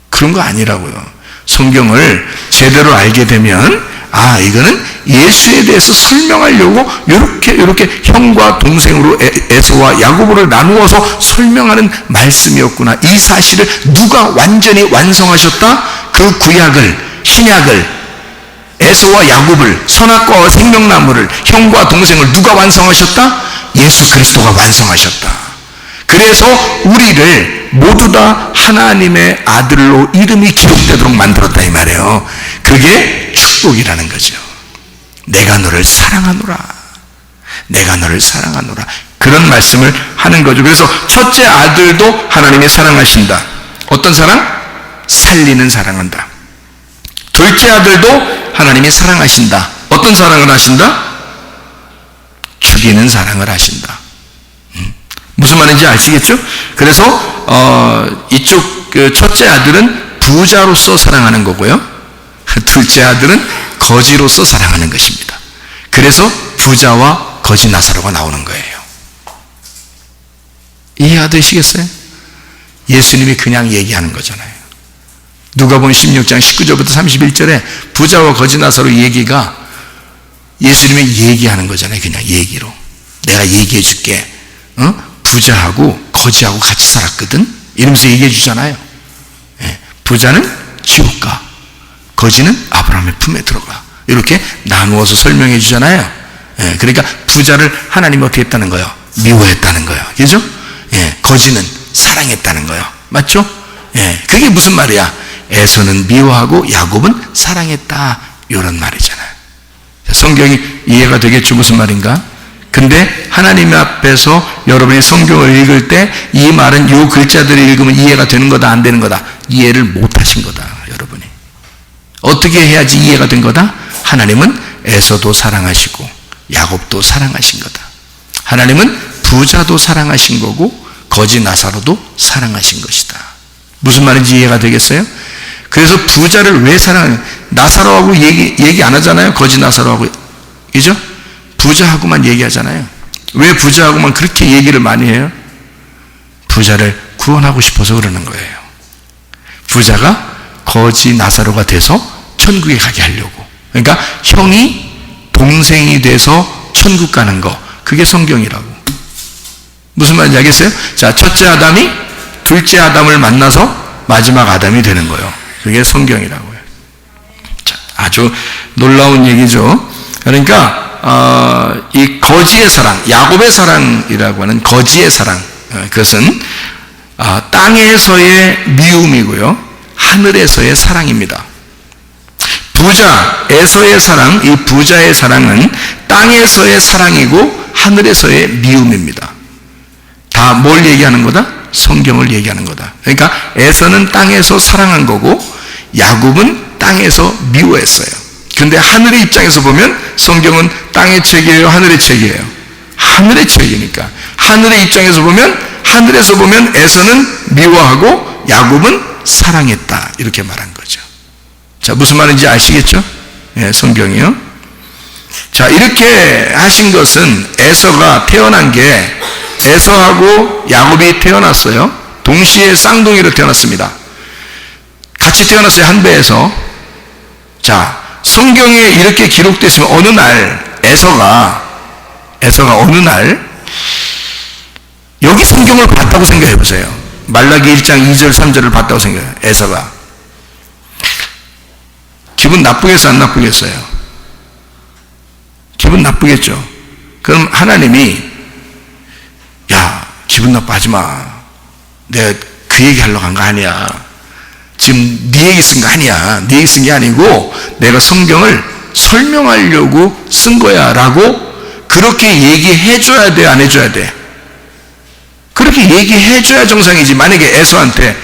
그런 거 아니라고요. 성경을 제대로 알게 되면 이거는 예수에 대해서 설명하려고 이렇게 형과 동생으로 에서와 야고보를 나누어서 설명하는 말씀이었구나. 이 사실을 누가 완전히 완성하셨다? 그 구약을, 신약을, 에서와 야곱을, 선악과와 생명나무를, 형과 동생을 누가 완성하셨다? 예수 그리스도가 완성하셨다. 그래서 우리를 모두 다 하나님의 아들로 이름이 기록되도록 만들었다 이 말이에요. 그게 축복이라는 거죠. 내가 너를 사랑하노라. 내가 너를 사랑하노라. 그런 말씀을 하는 거죠. 그래서 첫째 아들도 하나님이 사랑하신다. 어떤 사랑? 살리는 사랑한다. 둘째 아들도 하나님이 사랑하신다. 어떤 사랑을 하신다? 죽이는 사랑을 하신다. 무슨 말인지 아시겠죠? 그래서 이쪽 첫째 아들은 부자로서 사랑하는 거고요. 둘째 아들은 거지로서 사랑하는 것입니다. 그래서 부자와 거지 나사로가 나오는 거예요. 이해가 되시겠어요? 예수님이 그냥 얘기하는 거잖아요. 누가복음 16장 19절부터 31절에 부자와 거지 나사로 얘기가 예수님이 얘기하는 거잖아요. 그냥 얘기로. 내가 얘기해 줄게. 부자하고 거지하고 같이 살았거든? 이러면서 얘기해 주잖아요. 부자는 지옥 가. 거지는 아브라함의 품에 들어가. 이렇게 나누어서 설명해 주잖아요. 그러니까 부자를 하나님이 어떻게 했다는 거예요? 미워했다는 거예요. 그죠? 거지는 사랑했다는 거예요. 맞죠? 그게 무슨 말이야? 에서는 미워하고 야곱은 사랑했다. 이런 말이잖아요. 성경이 이해가 되겠죠? 무슨 말인가? 근데 하나님 앞에서 여러분이 성경을 읽을 때 이 말은 이 글자들을 읽으면 이해가 되는 거다 안 되는 거다? 이해를 못 하신 거다. 여러분이 어떻게 해야지 이해가 된 거다? 하나님은 에서도 사랑하시고 야곱도 사랑하신 거다. 하나님은 부자도 사랑하신 거고 거지 나사로도 사랑하신 것이다. 무슨 말인지 이해가 되겠어요? 그래서 부자를 왜 사랑하냐? 나사로하고 얘기 안 하잖아요. 거지 나사로하고. 그죠? 부자하고만 얘기하잖아요. 왜 부자하고만 그렇게 얘기를 많이 해요? 부자를 구원하고 싶어서 그러는 거예요. 부자가 거지 나사로가 돼서 천국에 가게 하려고. 그러니까 형이 동생이 돼서 천국 가는 거, 그게 성경이라고. 무슨 말인지 알겠어요? 자, 첫째 아담이 둘째 아담을 만나서 마지막 아담이 되는 거예요. 그게 성경이라고요. 자, 아주 놀라운 얘기죠. 그러니까 이 거지의 사랑, 야곱의 사랑이라고 하는 거지의 사랑, 그것은 땅에서의 미움이고요, 하늘에서의 사랑입니다. 부자에서의 사랑, 이 부자의 사랑은 땅에서의 사랑이고 하늘에서의 미움입니다. 다 뭘 얘기하는 거다? 성경을 얘기하는 거다. 그러니까 에서는 땅에서 사랑한 거고 야곱은 땅에서 미워했어요. 근데 하늘의 입장에서 보면 성경은 땅의 책이에요, 하늘의 책이에요? 하늘의 책이니까 하늘의 입장에서 보면, 하늘에서 보면 에서는 미워하고 야곱은 사랑했다, 이렇게 말한 거죠. 자, 무슨 말인지 아시겠죠? 예, 성경이요. 자, 이렇게 하신 것은 에서가 태어난 게, 에서하고 야곱이 태어났어요. 동시에 쌍둥이로 태어났습니다. 같이 태어났어요, 한 배에서. 자, 성경에 이렇게 기록되어 있으면 어느 날 에서가 어느 날 여기 성경을 봤다고 생각해 보세요. 말라기 1장 2절 3절을 봤다고 생각해요. 에서가 기분 나쁘겠어요, 안 나쁘겠어요? 기분 나쁘겠죠. 그럼 하나님이, 야, 기분 나빠하지 마, 내가 그 얘기 하려고 한 거 아니야, 지금 네 얘기 쓴 거 아니야, 네 얘기 쓴 게 아니고 내가 성경을 설명하려고 쓴 거야 라고 그렇게 얘기해 줘야 돼, 안 해줘야 돼? 그렇게 얘기해 줘야 정상이지. 만약에 에서한테,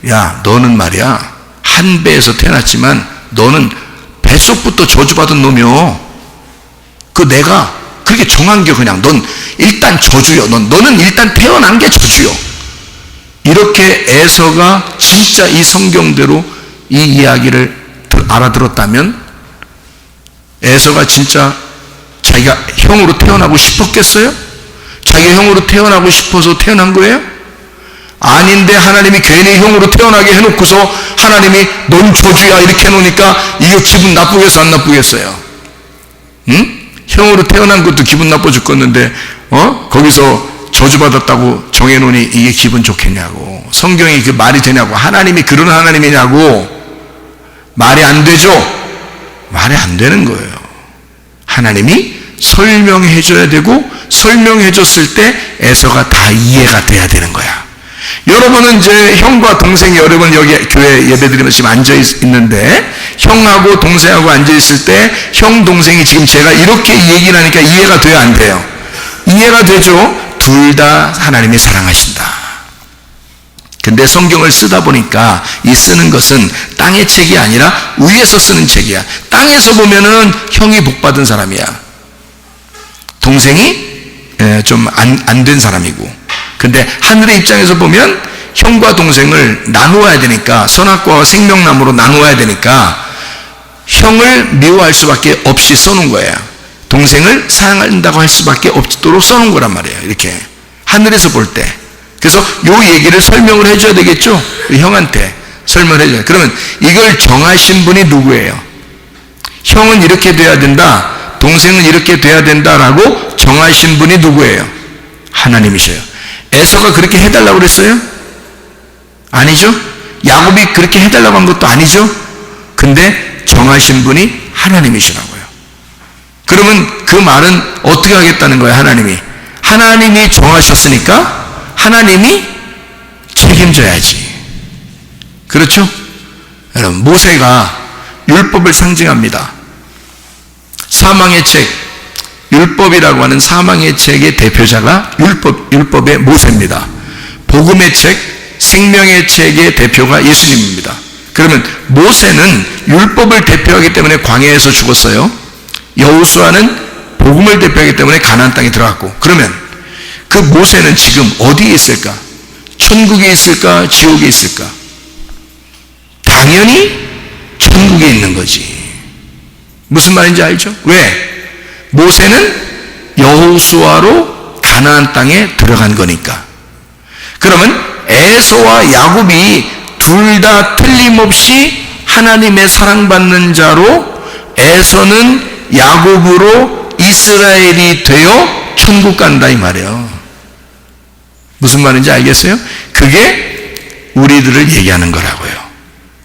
야, 너는 말이야 한 배에서 태어났지만 너는 뱃속부터 저주받은 놈이요, 그 내가 그렇게 정한 게, 그냥 넌 일단 저주요, 너는 일단 태어난 게 저주요, 이렇게 에서가 진짜 이 성경대로 이 이야기를 알아들었다면 에서가 진짜 자기가 형으로 태어나고 싶었겠어요? 자기가 형으로 태어나고 싶어서 태어난 거예요? 아닌데 하나님이 괜히 형으로 태어나게 해놓고서 하나님이 넌 저주야 이렇게 해놓으니까 이게 기분 나쁘겠어, 안 나쁘겠어요? 응? 형으로 태어난 것도 기분 나빠 죽겠는데 거기서 저주받았다고 정해놓으니 이게 기분 좋겠냐고. 성경이 그 말이 되냐고. 하나님이 그런 하나님이냐고. 말이 안 되죠? 말이 안 되는 거예요. 하나님이 설명해 줘야 되고, 설명해 줬을 때 에서가 다 이해가 돼야 되는 거야. 여러분은 이제 형과 동생이, 여러분 여기 교회 예배드리면 지금 앉아 있는데 형하고 동생하고 앉아 있을 때 형 동생이 지금 제가 이렇게 얘기를 하니까 이해가 돼요, 안 돼요? 이해가 되죠? 둘 다 하나님이 사랑하신다. 근데 성경을 쓰다 보니까 이 쓰는 것은 땅의 책이 아니라 위에서 쓰는 책이야. 땅에서 보면은 형이 복받은 사람이야, 동생이 좀 안 된 사람이고. 근데 하늘의 입장에서 보면 형과 동생을 나누어야 되니까, 선악과와 생명나무로 나누어야 되니까 형을 미워할 수밖에 없이 써놓은 거예요. 동생을 사랑한다고 할 수밖에 없도록 써놓은 거란 말이에요, 이렇게 하늘에서 볼 때. 그래서 요 얘기를 설명을 해줘야 되겠죠, 형한테 설명을 해줘야. 그러면 이걸 정하신 분이 누구예요? 형은 이렇게 돼야 된다, 동생은 이렇게 돼야 된다라고 정하신 분이 누구예요? 하나님이셔요. 에서가 그렇게 해달라고 그랬어요? 아니죠. 야곱이 그렇게 해달라고 한 것도 아니죠. 근데 정하신 분이 하나님이시라고요. 그러면 그 말은 어떻게 하겠다는 거예요? 하나님이 정하셨으니까 하나님이 책임져야지. 그렇죠? 여러분, 모세가 율법을 상징합니다. 사망의 책, 율법이라고 하는 사망의 책의 대표자가 율법의 모세입니다. 복음의 책, 생명의 책의 대표가 예수님입니다. 그러면 모세는 율법을 대표하기 때문에 광야에서 죽었어요. 여호수아는 복음을 대표하기 때문에 가나안 땅에 들어갔고. 그러면 그 모세는 지금 어디에 있을까? 천국에 있을까? 지옥에 있을까? 당연히 천국에 있는 거지. 무슨 말인지 알죠? 왜? 모세는 여호수아로 가나안 땅에 들어간 거니까. 그러면 에서와 야곱이 둘 다 틀림없이 하나님의 사랑받는 자로, 에서는 야곱으로 이스라엘이 되어 천국 간다, 이 말이에요. 무슨 말인지 알겠어요? 그게 우리들을 얘기하는 거라고요.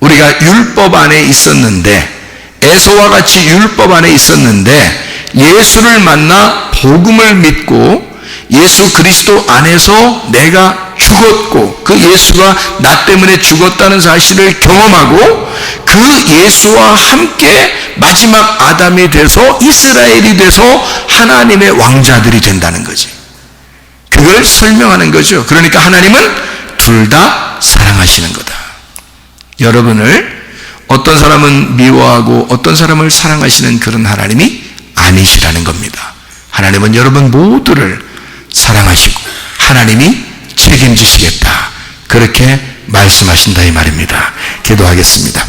우리가 율법 안에 있었는데, 에서와 같이 율법 안에 있었는데 예수를 만나 복음을 믿고 예수 그리스도 안에서 내가 죽었고 그 예수가 나 때문에 죽었다는 사실을 경험하고 그 예수와 함께 마지막 아담이 돼서 이스라엘이 돼서 하나님의 왕자들이 된다는 거지. 그 그걸 설명하는 거죠. 그러니까 하나님은 둘 다 사랑하시는 거다. 여러분을 어떤 사람은 미워하고 어떤 사람을 사랑하시는 그런 하나님이 아니시라는 겁니다. 하나님은 여러분 모두를 사랑하시고 하나님이 책임지시겠다, 그렇게 말씀하신다 이 말입니다. 기도하겠습니다.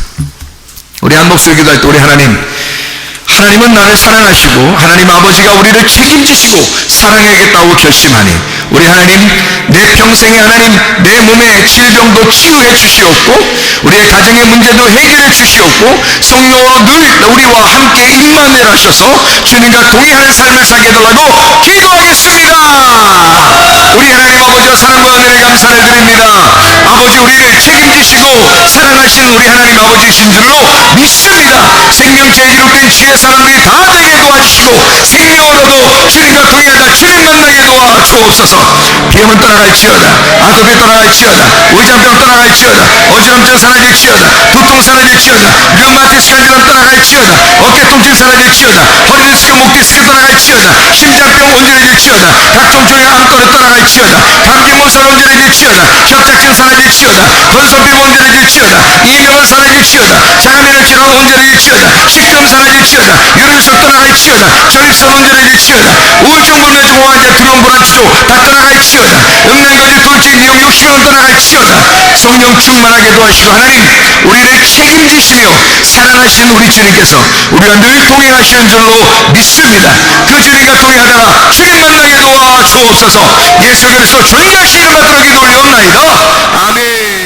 우리 한 목소리 기도할 때, 우리 하나님은 나를 사랑하시고 하나님 아버지가 우리를 책임지시고 사랑하겠다고 결심하니 우리 하나님, 내 평생에 하나님 내 몸의 질병도 치유해 주시옵고 우리의 가정의 문제도 해결해 주시옵고 성령으로 늘 우리와 함께 임만을 하셔서 주님과 동의하는 삶을 살게 해달라고 기도하겠습니다. 우리 하나님 아버지와 사랑과 은혜에 감사를 드립니다. 아버지, 우리를 책임지시고 사랑하시는 우리 하나님 아버지이신 줄로 믿습니다. 생명체에 기록된 주의 사랑들이 다 되게 도와주시고 생명으로도 주님과 동행하다 주님 만나게 도와주옵소서. 비염은 떠나갈지어다, 아토피 떠나갈지어다, 의장병 떠나갈지어다, 어지럼증 사라질지어다, 두통 사라질지어다, 류마티스 관절염 떠나갈지어다, 어깨 통증 사라질지어다, 허리 디스크, 목 디스크 떠나갈지어다, 심장병 온전해질지어다, 각종종의 암거리 떠나갈지어다, 감기 몸살 온전해질지어다, 협착증 사라질지어다, 건선비 온전해질지어다, 이명은 사라질지어다, 장암이나 질환 온전해질지어다, 식금 사라질지어다, 유름속 떠나갈지어다, 전립선 온전해질지어다, 우울증 불면 공황자 두려움 불안 추조 다 떠나갈지어다, 음란거지 돌진 이용 욕심은 떠나갈지어다. 성령 충만하게 도와주시고 하나님, 우리를 책임지시며 사랑하시는 우리 주님께서 우리와 늘 동행하시는 줄로 믿습니다. 그 주님과 동행하다가 주님 만나게 도와주옵소서. 예수 그리스도 존귀하신 이름 받들어 기도 올려옵나이다. 아멘.